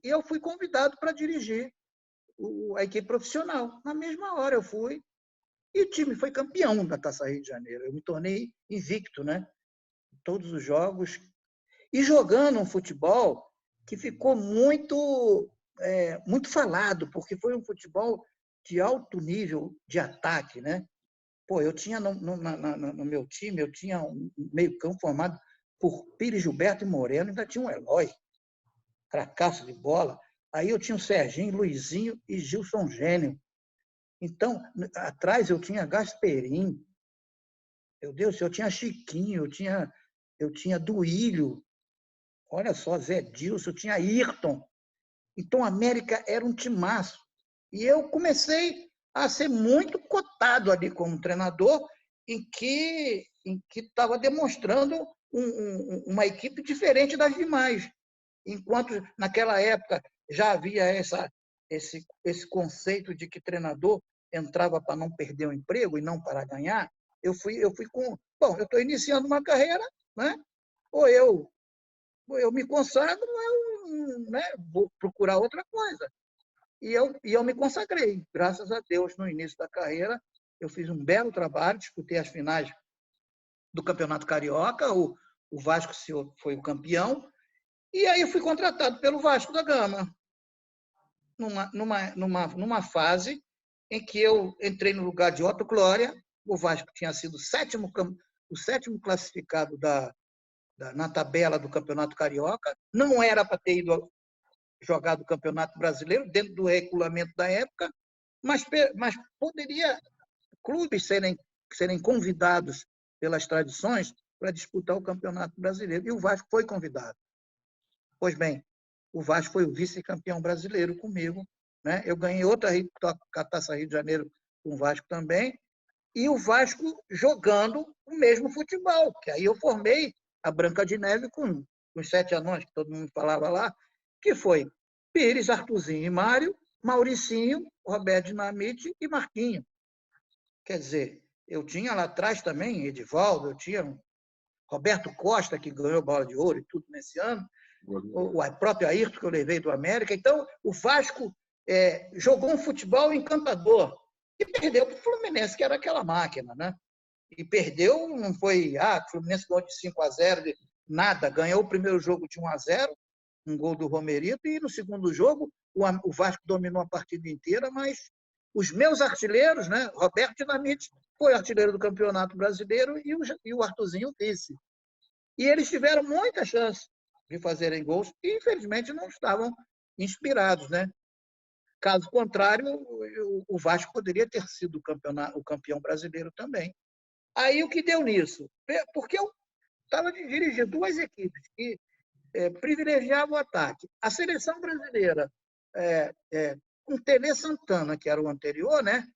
Speaker 2: e eu fui convidado para dirigir a equipe profissional. Na mesma hora eu fui, e o time foi campeão da Taça Rio de Janeiro. Eu me tornei invicto, né? Todos os jogos. E jogando um futebol que ficou muito falado, porque foi um futebol de alto nível de ataque, né? Pô, eu tinha no meu time, eu tinha um meio-campo formado por Pires, Gilberto e Moreno, ainda tinha um Eloy, cracaço de bola. Aí eu tinha o Serginho, Luizinho e Gilson Gênio. Então, atrás eu tinha Gasperim. Meu Deus, eu tinha Chiquinho, eu tinha Duílio. Olha só, Zé Dilson, eu tinha Ayrton. Então, a América era um timaço. E eu comecei a ser muito cotado ali como treinador, em que estava demonstrando uma equipe diferente das demais. Enquanto, naquela época, já havia esse conceito de que treinador entrava para não perder o emprego e não para ganhar, eu fui com... Bom, eu estou iniciando uma carreira, né? Ou eu me consagro, né? Vou procurar outra coisa. E eu me consagrei. Graças a Deus, no início da carreira, eu fiz um belo trabalho, disputei as finais do Campeonato Carioca, o Vasco foi o campeão, e aí eu fui contratado pelo Vasco da Gama, numa fase em que eu entrei no lugar de Otto Glória. O Vasco tinha sido o sétimo classificado na tabela do Campeonato Carioca, não era para ter ido jogar do Campeonato Brasileiro, dentro do regulamento da época, mas poderia clubes serem convidados pelas tradições para disputar o Campeonato Brasileiro. E o Vasco foi convidado. Pois bem, o Vasco foi o vice-campeão brasileiro comigo, né? Eu ganhei outra Taça Rio de Janeiro com o Vasco também, e o Vasco jogando o mesmo futebol, que aí eu formei a Branca de Neve com os 7 anões, que todo mundo falava lá, que foi Pires, Arthurzinho e Mário, Mauricinho, Roberto Dinamite e Marquinho. Quer dizer, eu tinha lá atrás também Edivaldo, eu tinha Roberto Costa, que ganhou bola de ouro e tudo nesse ano, o próprio Ayrton, que eu levei do América. Então, o Vasco jogou um futebol encantador. e perdeu para o Fluminense, que era aquela máquina, né? E perdeu, não foi, o Fluminense ganhou de 5-0, nada, ganhou o primeiro jogo de 1-0, um gol do Romerito, e no segundo jogo o Vasco dominou a partida inteira, mas os meus artilheiros, né? Roberto Dinamite foi artilheiro do Campeonato Brasileiro e o Arthurzinho vice. E eles tiveram muita chance de fazerem gols e, infelizmente, não estavam inspirados, né? Caso contrário, o Vasco poderia ter sido o campeão brasileiro também. Aí o que deu nisso? Porque eu estava dirigindo duas equipes que privilegiavam o ataque. A seleção brasileira, com Tele Santana, que era o anterior, né?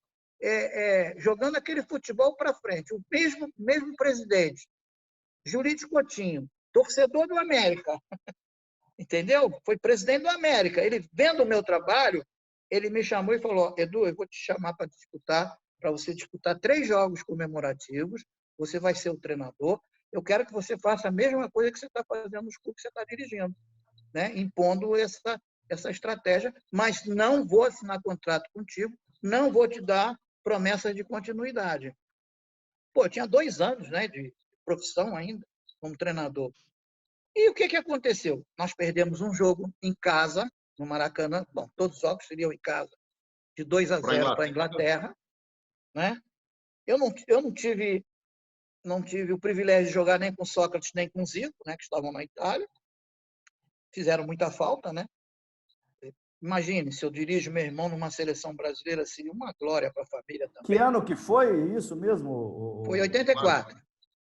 Speaker 2: Jogando aquele futebol para frente. O mesmo presidente, Jurite Coutinho, torcedor do América, entendeu? Foi presidente do América. Ele, vendo o meu trabalho, ele me chamou e falou: Edu, eu vou te chamar para você disputar 3 jogos comemorativos, você vai ser o treinador, eu quero que você faça a mesma coisa que você está fazendo nos clubes que você está dirigindo, né? Impondo essa estratégia, mas não vou assinar contrato contigo, não vou te dar promessas de continuidade. Pô, tinha 2 anos, né, de profissão ainda, como treinador. E o que aconteceu? Nós perdemos um jogo em casa, no Maracanã. Bom, todos os jogos seriam em casa, de 2-0 para a Inglaterra, né? Eu não tive o privilégio de jogar nem com Sócrates nem com Zico, né, que estavam na Itália. Fizeram muita falta, né? Imagine, se eu dirijo meu irmão numa seleção brasileira, seria uma glória para a família também.
Speaker 3: Que ano que foi isso mesmo?
Speaker 2: Foi 84.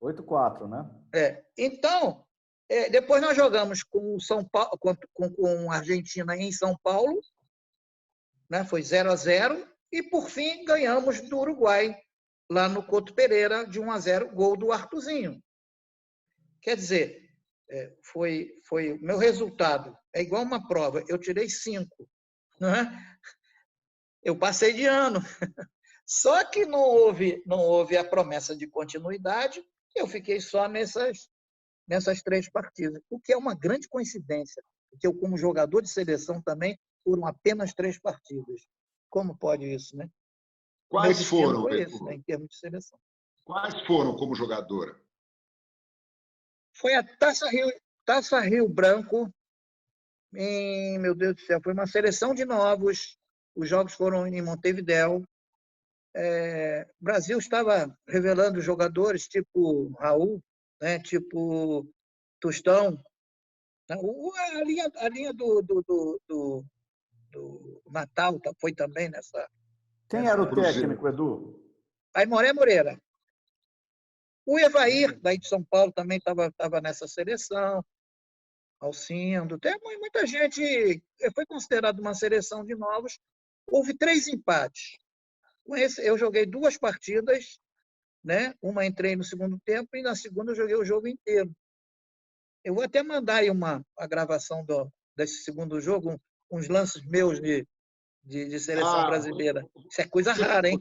Speaker 3: 84, né?
Speaker 2: Então, depois nós jogamos com São Paulo, com a Argentina em São Paulo, né? Foi 0-0, e por fim ganhamos do Uruguai, lá no Couto Pereira, de 1-0, gol do Arthurzinho. Quer dizer, foi o meu resultado. É igual uma prova, eu tirei 5. Né? Eu passei de ano. Só que não houve a promessa de continuidade, eu fiquei só nessas 3 partidas, o que é uma grande coincidência, porque eu, como jogador de seleção também, foram apenas 3 partidas. Como pode isso, né?
Speaker 1: Quais foram,
Speaker 2: foi esse, né, em termos de seleção.
Speaker 1: Quais foram como jogadora?
Speaker 2: Foi a Taça Rio Branco, meu Deus do céu, foi uma seleção de novos, os jogos foram em Montevidéu. O Brasil estava revelando jogadores tipo Raul, né, tipo Tostão. A linha do Natal foi também nessa.
Speaker 3: Quem era o técnico, Edu?
Speaker 2: Aimoré Moreira. O Evair, daí de São Paulo, também estava nessa seleção. Alcindo. Tem muita gente. Foi considerado uma seleção de novos. Houve 3 empates. Com esse, eu joguei 2 partidas, né? Uma entrei no segundo tempo e na segunda eu joguei o jogo inteiro. Eu vou até mandar aí a gravação desse segundo jogo, uns lances meus de seleção brasileira. Isso é coisa rara, hein?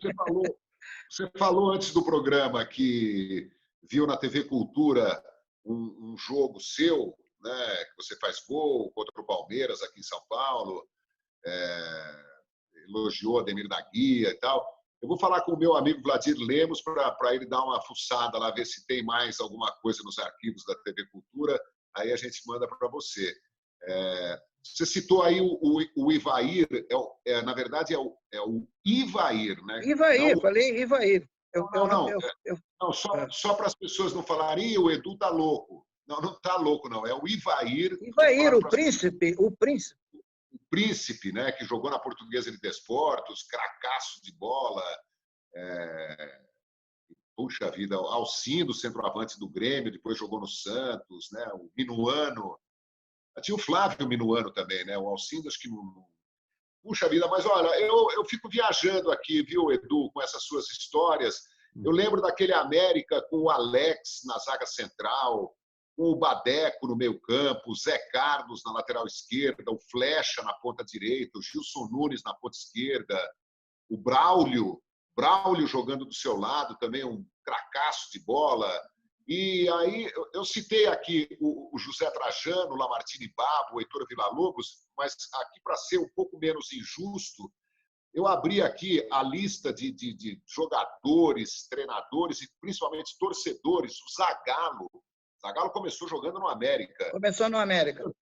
Speaker 1: Você falou antes do programa que viu na TV Cultura um jogo seu, né, que você faz gol contra o Palmeiras aqui em São Paulo, elogiou Ademir da Guia e tal. Eu vou falar com o meu amigo Vladir Lemos para ele dar uma fuçada lá, ver se tem mais alguma coisa nos arquivos da TV Cultura. Aí a gente manda para você. Você citou aí o Ivair, na verdade é o Ivair, né?
Speaker 2: Ivair, falei Ivair.
Speaker 1: Não, só para as pessoas não falarem, o Edu tá louco. Não está louco, não. É o Ivair.
Speaker 2: Ivair, o príncipe.
Speaker 1: O príncipe, né? Que jogou na Portuguesa de Desportos, cracaço de bola. Puxa vida, Alcindo, centroavante do Grêmio, depois jogou no Santos, né? O Minuano. Tinha o Flávio Minuano também, né? O Alcindo, acho que não. Puxa vida, mas olha, eu fico viajando aqui, viu, Edu, com essas suas histórias. Eu lembro daquele América com o Alex na zaga central, com o Badeco no meio-campo, o Zé Carlos na lateral esquerda, o Flecha na ponta direita, o Gilson Nunes na ponta esquerda, o Braulio jogando do seu lado também, um cracaço de bola. E aí eu citei aqui o José Trajano, o Lamartine Babo, o Heitor Villa-Lobos, mas aqui, para ser um pouco menos injusto, Eu abri aqui a lista de jogadores, treinadores e principalmente torcedores. O Zagallo. Zagallo começou jogando no América.
Speaker 2: Começou no América.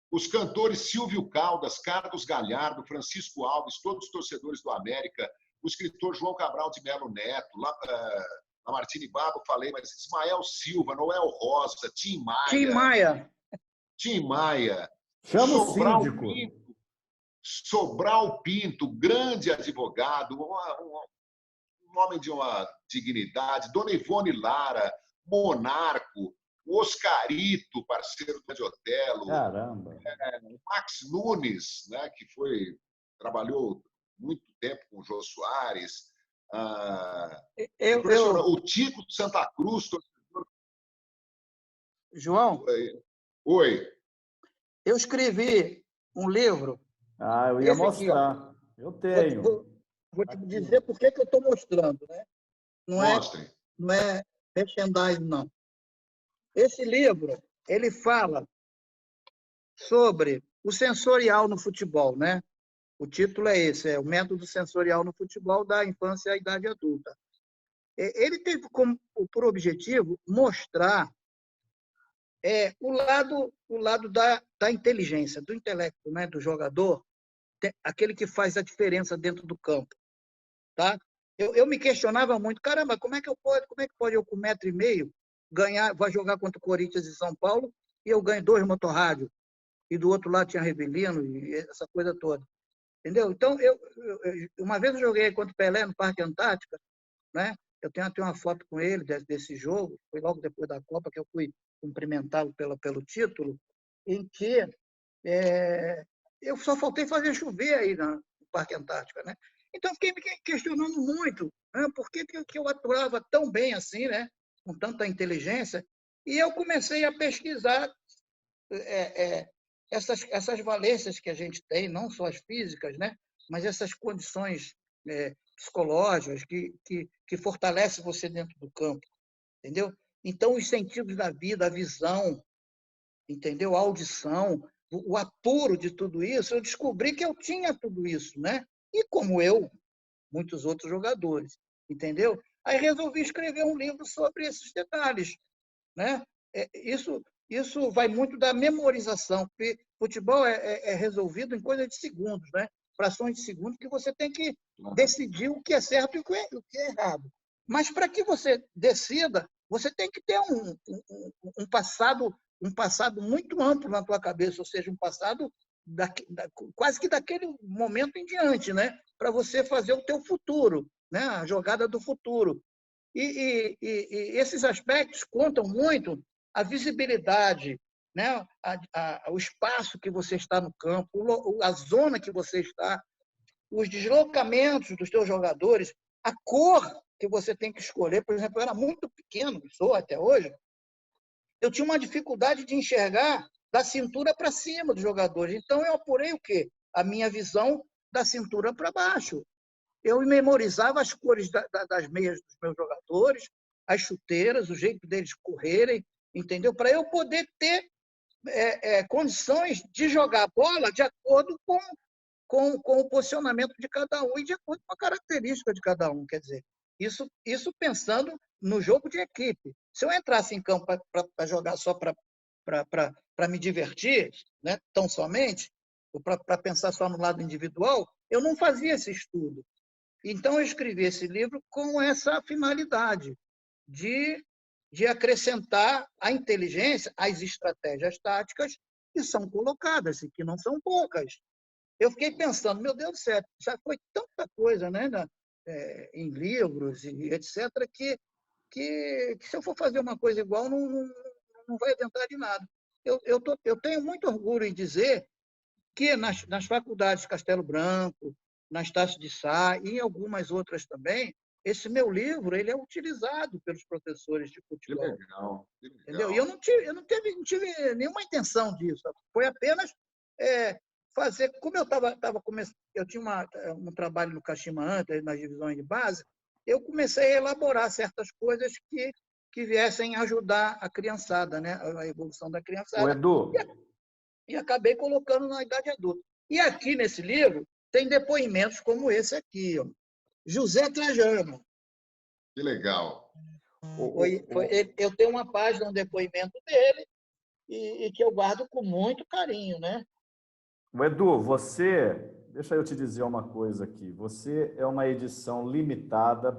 Speaker 1: Os cantores Silvio Caldas, Carlos Galhardo, Francisco Alves, todos os torcedores do América. O escritor João Cabral de Melo Neto, Lamartine Babo, falei, mas Ismael Silva, Noel Rosa, Tim Maia. Tim Maia.
Speaker 3: Chama o síndico.
Speaker 1: Sobral Pinto, grande advogado, um homem de uma dignidade. Dona Ivone Lara, Monarco, o Oscarito, parceiro do Otelo.
Speaker 3: Caramba!
Speaker 1: Max Nunes, né, que trabalhou muito tempo com o Jô Soares. O Tico de Santa Cruz.
Speaker 2: João?
Speaker 1: Oi.
Speaker 2: Eu escrevi um livro.
Speaker 3: Eu ia mostrar. Aqui, eu tenho.
Speaker 2: Vou te dizer por que eu estou mostrando, né?
Speaker 1: Mostre.
Speaker 2: Não é merchandising, não. Esse livro, ele fala sobre o sensorial no futebol, né? O título é esse, o método sensorial no futebol da infância à idade adulta. Ele teve por objetivo mostrar o lado da inteligência, do intelecto, né, do jogador, aquele que faz a diferença dentro do campo, tá? Eu me questionava muito, caramba, como é que pode eu com 1,5 m vai jogar contra o Corinthians e São Paulo e eu ganho 2 motorrádios e do outro lado tinha Rivelino e essa coisa toda, entendeu? Então uma vez eu joguei contra o Pelé no Parque Antártica, né? Eu tenho até uma foto com ele desse jogo, foi logo depois da Copa que eu fui cumprimentá-lo pelo título, em que eu só faltei fazer chover aí no Parque Antártica, né? Então, fiquei me questionando muito, né? Por que eu atuava tão bem assim, né? Com tanta inteligência, e eu comecei a pesquisar essas valências que a gente tem, não só as físicas, né? Mas essas condições psicológicas que fortalecem você dentro do campo, entendeu? Então, os sentidos da vida, a visão, entendeu? A audição, o apuro de tudo isso, eu descobri que eu tinha tudo isso, né? E como muitos outros jogadores, entendeu? Aí resolvi escrever um livro sobre esses detalhes, né? Isso vai muito da memorização, porque futebol é resolvido em coisa de segundos, né? Frações de segundos que você tem que decidir o que é certo e o que é errado. Mas para que você decida, você tem que ter um passado muito amplo na tua cabeça, ou seja, um passado quase que daquele momento em diante, né? Para você fazer o teu futuro, né? A jogada do futuro. E esses aspectos contam muito a visibilidade, né? O espaço que você está no campo, a zona que você está, os deslocamentos dos teus jogadores, a cor que você tem que escolher. Por exemplo, eu era muito pequeno, sou até hoje, eu tinha uma dificuldade de enxergar da cintura para cima dos jogadores. Então, eu apurei o quê? A minha visão da cintura para baixo. Eu memorizava as cores das meias dos meus jogadores, as chuteiras, o jeito deles correrem, entendeu? Para eu poder ter condições de jogar bola de acordo com o posicionamento de cada um e de acordo com a característica de cada um. Quer dizer, isso pensando no jogo de equipe. Se eu entrasse em campo para jogar só para me divertir, né, tão somente, ou para pensar só no lado individual, eu não fazia esse estudo. Então, eu escrevi esse livro com essa finalidade de acrescentar a inteligência às estratégias táticas que são colocadas, e que não são poucas. Eu fiquei pensando, meu Deus do céu, já foi tanta coisa, né, em livros e etc., que se eu for fazer uma coisa igual, não vai adiantar de nada. Eu tenho muito orgulho em dizer que nas faculdades Castelo Branco, nas Taças de Sá e em algumas outras também, esse meu livro ele é utilizado pelos professores de futebol.
Speaker 1: Que legal, que legal.
Speaker 2: Entendeu? E eu não tive nenhuma intenção disso. Foi apenas fazer... Como eu começando, eu tinha um trabalho no Kashima antes, nas divisões de base, eu comecei a elaborar certas coisas que viessem ajudar a criançada, né? A evolução da criançada.
Speaker 3: O Edu.
Speaker 2: E acabei colocando na idade adulta. E aqui nesse livro tem depoimentos como esse aqui, ó. José Trajano.
Speaker 1: Que legal.
Speaker 2: Eu tenho uma página, um depoimento dele, e que eu guardo com muito carinho, né?
Speaker 3: Edu, deixa eu te dizer uma coisa aqui. Você é uma edição limitada,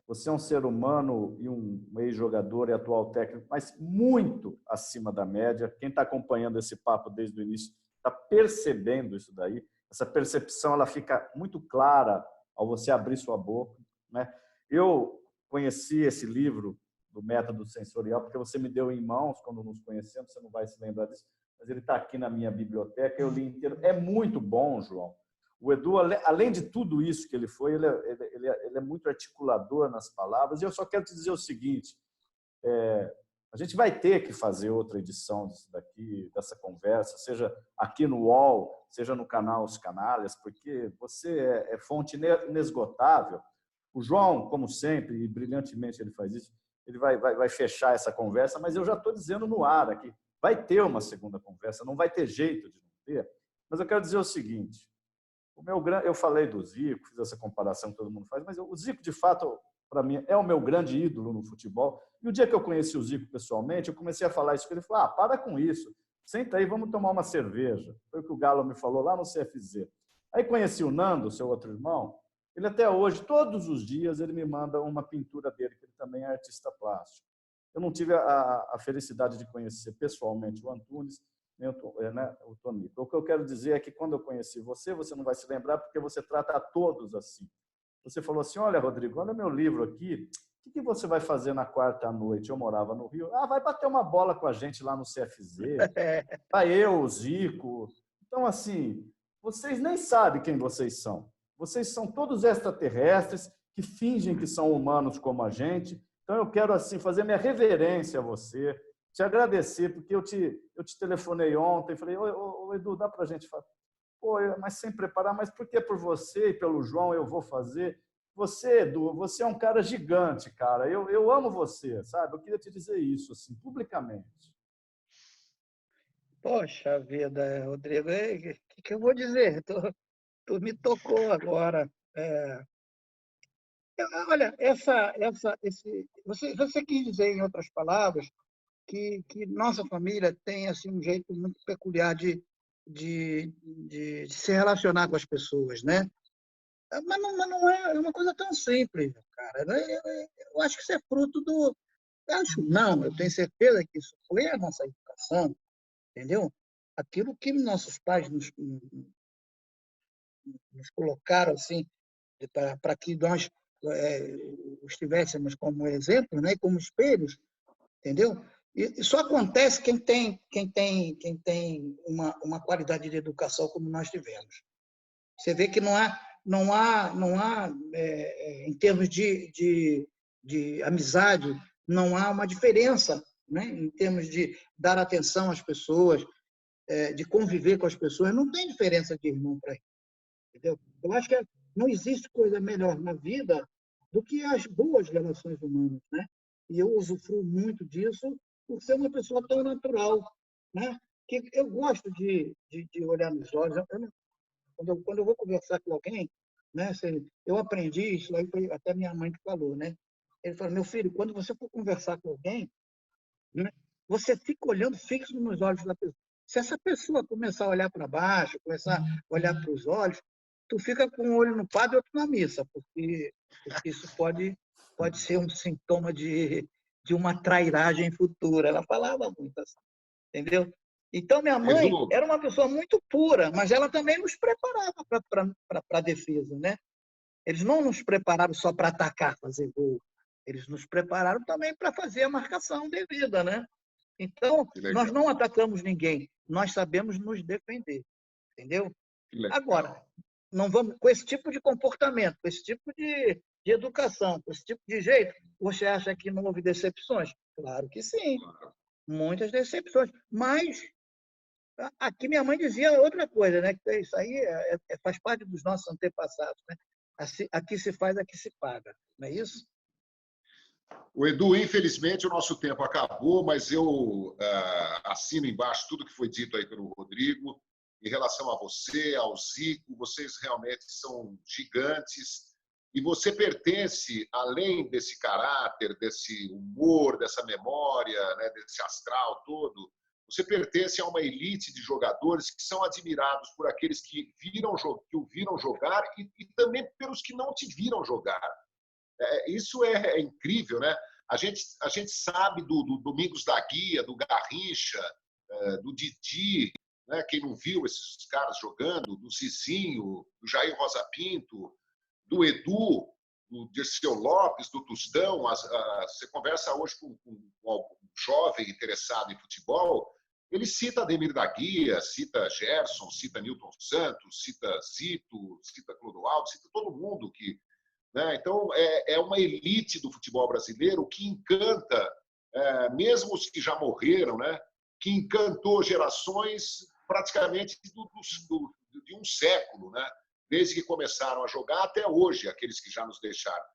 Speaker 3: você é um ser humano e um ex-jogador e atual técnico, mas muito acima da média. Quem está acompanhando esse papo desde o início está percebendo isso daí. Essa percepção ela fica muito clara ao você abrir sua boca, né? Eu conheci esse livro do Método Sensorial porque você me deu em mãos quando nos conhecemos, você não vai se lembrar disso, mas ele está aqui na minha biblioteca, eu li inteiro. É muito bom, João. O Edu, além de tudo isso que ele foi, ele é muito articulador nas palavras. E eu só quero te dizer o seguinte, a gente vai ter que fazer outra edição disso daqui, dessa conversa, seja aqui no UOL, seja no canal Os Canalhas, porque você é fonte inesgotável. O João, como sempre, e brilhantemente ele faz isso, ele vai fechar essa conversa, mas eu já estou dizendo no ar aqui, vai ter uma segunda conversa, não vai ter jeito de não ter. Mas eu quero dizer o seguinte, eu falei do Zico, fiz essa comparação que todo mundo faz, mas o Zico, de fato, para mim, é o meu grande ídolo no futebol. E o dia que eu conheci o Zico pessoalmente, eu comecei a falar isso com ele. Ele falou, para com isso, senta aí, vamos tomar uma cerveja. Foi o que o Galo me falou lá no CFZ. Aí conheci o Nando, seu outro irmão. Ele até hoje, todos os dias, ele me manda uma pintura dele, que ele também é artista plástico. Eu não tive a felicidade de conhecer pessoalmente o Antunes, nem o Tonico. O que eu quero dizer é que quando eu conheci você, você não vai se lembrar porque você trata a todos assim. Você falou assim, olha, Rodrigo, olha meu livro aqui, o que você vai fazer na quarta noite? Eu morava no Rio. Vai bater uma bola com a gente lá no CFZ. Vai eu, o Zico. Então, assim, vocês nem sabem quem vocês são. Vocês são todos extraterrestres que fingem que são humanos como a gente. Então, eu quero assim fazer minha reverência a você, te agradecer, porque eu te telefonei ontem, falei, ô, Edu, dá para a gente falar? Pô, mas sem preparar, mas porque por você e pelo João eu vou fazer? Você, Edu, você é um cara gigante, cara. Eu amo você, sabe? Eu queria te dizer isso, assim, publicamente.
Speaker 2: Poxa vida, Rodrigo, o que eu vou dizer? Tu me tocou agora. Olha, você quis dizer, em outras palavras, que nossa família tem assim, um jeito muito peculiar de se relacionar com as pessoas, né? Mas não é uma coisa tão simples, cara. Eu acho que isso é fruto do... eu tenho certeza que isso foi a nossa educação, entendeu? Aquilo que nossos pais nos colocaram assim, para que nós estivéssemos como exemplo, né? Como espelhos, entendeu? E só acontece quem tem uma qualidade de educação como nós tivemos. Você vê que não há em termos de amizade, não há uma diferença, né? Em termos de dar atenção às pessoas, de conviver com as pessoas, não tem diferença de irmão para irmão, entendeu? Eu acho que não existe coisa melhor na vida do que as boas relações humanas, né? E eu usufruo muito disso por ser uma pessoa tão natural, né? Que eu gosto de olhar nos olhos. Quando eu vou conversar com alguém, né? Eu aprendi isso aí, foi até minha mãe que falou, né? Ele falou, meu filho, quando você for conversar com alguém, né, você fica olhando fixo nos olhos da pessoa. Se essa pessoa começar a olhar para baixo, começar a olhar para os olhos, tu fica com um olho no padre e outro na missa, porque isso pode ser um sintoma de uma trairagem futura. Ela falava muito assim, entendeu? Então, minha mãe
Speaker 1: Edu,
Speaker 2: era uma pessoa muito pura, mas ela também nos preparava para a defesa, né? Eles não nos prepararam só para atacar, fazer gol. Eles nos prepararam também para fazer a marcação devida, né? Então, nós não atacamos ninguém, nós sabemos nos defender, entendeu? Agora, não vamos com esse tipo de comportamento, com esse tipo de educação, com esse tipo de jeito, você acha que não houve decepções? Claro que sim, muitas decepções, mas aqui minha mãe dizia outra coisa, né? Que isso aí faz parte dos nossos antepassados, né? Aqui se faz, aqui se paga, não é isso?
Speaker 1: O Edu, infelizmente o nosso tempo acabou, mas eu assino embaixo tudo que foi dito aí pelo Rodrigo. em relação a você, ao Zico. Vocês realmente são gigantes. E você pertence, além desse caráter, desse humor, dessa memória, né, desse astral todo, você pertence a uma elite de jogadores que são admirados por aqueles que o viram jogar e também pelos que não te viram jogar. Isso é incrível, né? A gente sabe do Domingos da Guia, do Garrincha, do Didi, né? Quem não viu esses caras jogando, do Cicinho, do Jair Rosa Pinto, do Edu, do Dirceu Lopes, do Tostão. Você conversa hoje com algum jovem interessado em futebol, ele cita Ademir da Guia, cita Gerson, cita Nilton Santos, cita Zito, cita Clodoaldo, cita todo mundo que... Né? Então, é uma elite do futebol brasileiro que encanta, mesmo os que já morreram, né? Que encantou gerações praticamente de um século, né? Desde que começaram a jogar até hoje, aqueles que já nos deixaram.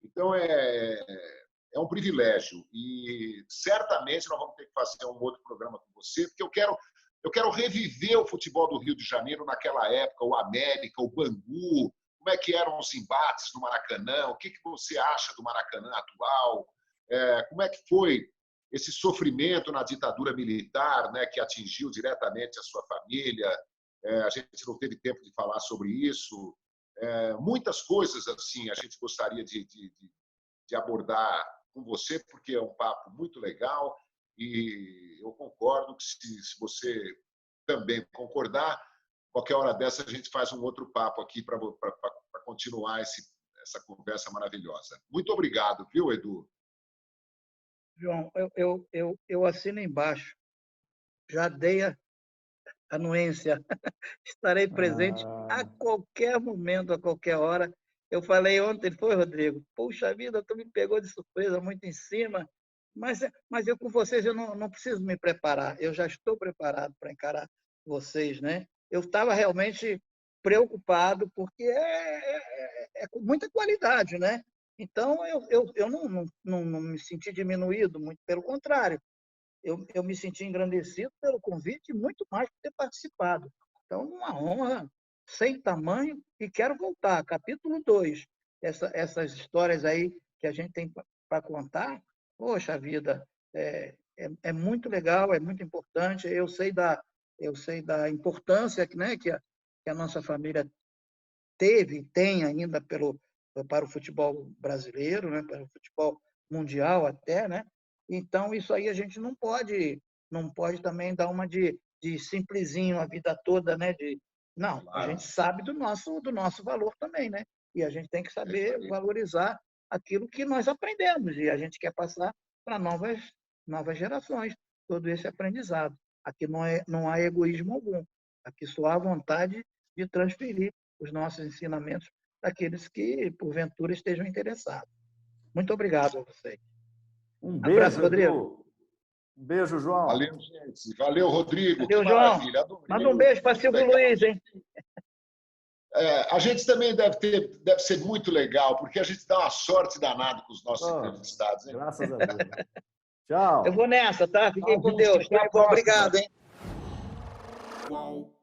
Speaker 1: Então, é um privilégio. E certamente nós vamos ter que fazer um outro programa com você, porque eu quero reviver o futebol do Rio de Janeiro naquela época, o América, o Bangu, como é que eram os embates no Maracanã, o que você acha do Maracanã atual, como é que foi esse sofrimento na ditadura militar, né, que atingiu diretamente a sua família. A gente não teve tempo de falar sobre isso. Muitas coisas assim a gente gostaria de abordar com você, porque é um papo muito legal e eu concordo que se você também concordar, qualquer hora dessa a gente faz um outro papo aqui para continuar essa conversa maravilhosa. Muito obrigado, viu, Edu?
Speaker 2: João, eu assino embaixo. Já dei a anuência. Estarei presente a qualquer momento, a qualquer hora. Eu falei ontem, foi, Rodrigo? Puxa vida, tu me pegou de surpresa, muito em cima. Mas eu com vocês, eu não preciso me preparar. Eu já estou preparado para encarar vocês, né? Eu estava realmente preocupado, porque é com muita qualidade, né? Então, eu não me senti diminuído, muito pelo contrário. Eu me senti engrandecido pelo convite e muito mais por ter participado. Então, uma honra sem tamanho e quero voltar. Capítulo 2, essas histórias aí que a gente tem para contar, poxa vida, é muito legal, é muito importante. Eu sei da importância, né, que a nossa família teve e tem ainda para o futebol brasileiro, né, para o futebol mundial até, né? Então isso aí a gente não pode também dar uma de simplesinho a vida toda, né? Não, a gente sabe do nosso valor também, né? E a gente tem que saber valorizar aquilo que nós aprendemos e a gente quer passar para novas gerações todo esse aprendizado. Aqui não há egoísmo algum. Aqui só há vontade de transferir os nossos ensinamentos daqueles que, porventura, estejam interessados. Muito obrigado a vocês.
Speaker 3: Um beijo,
Speaker 2: abraço, Rodrigo.
Speaker 3: Edu. Um beijo, João.
Speaker 1: Valeu, gente. Valeu, Rodrigo.
Speaker 2: Valeu,
Speaker 1: que
Speaker 2: João.
Speaker 1: Maravilha. Adorei.
Speaker 2: Manda um beijo para Silvio Luiz, hein?
Speaker 1: A gente também deve ser muito legal, porque a gente dá uma sorte danada com os nossos entrevistados. Hein?
Speaker 3: Graças a Deus. Tchau.
Speaker 2: Eu vou nessa, tá? Fiquem com
Speaker 1: Augusto,
Speaker 2: Deus.
Speaker 1: até a
Speaker 2: Tudo bom.
Speaker 1: próxima.
Speaker 2: Obrigado, hein?
Speaker 4: Wow.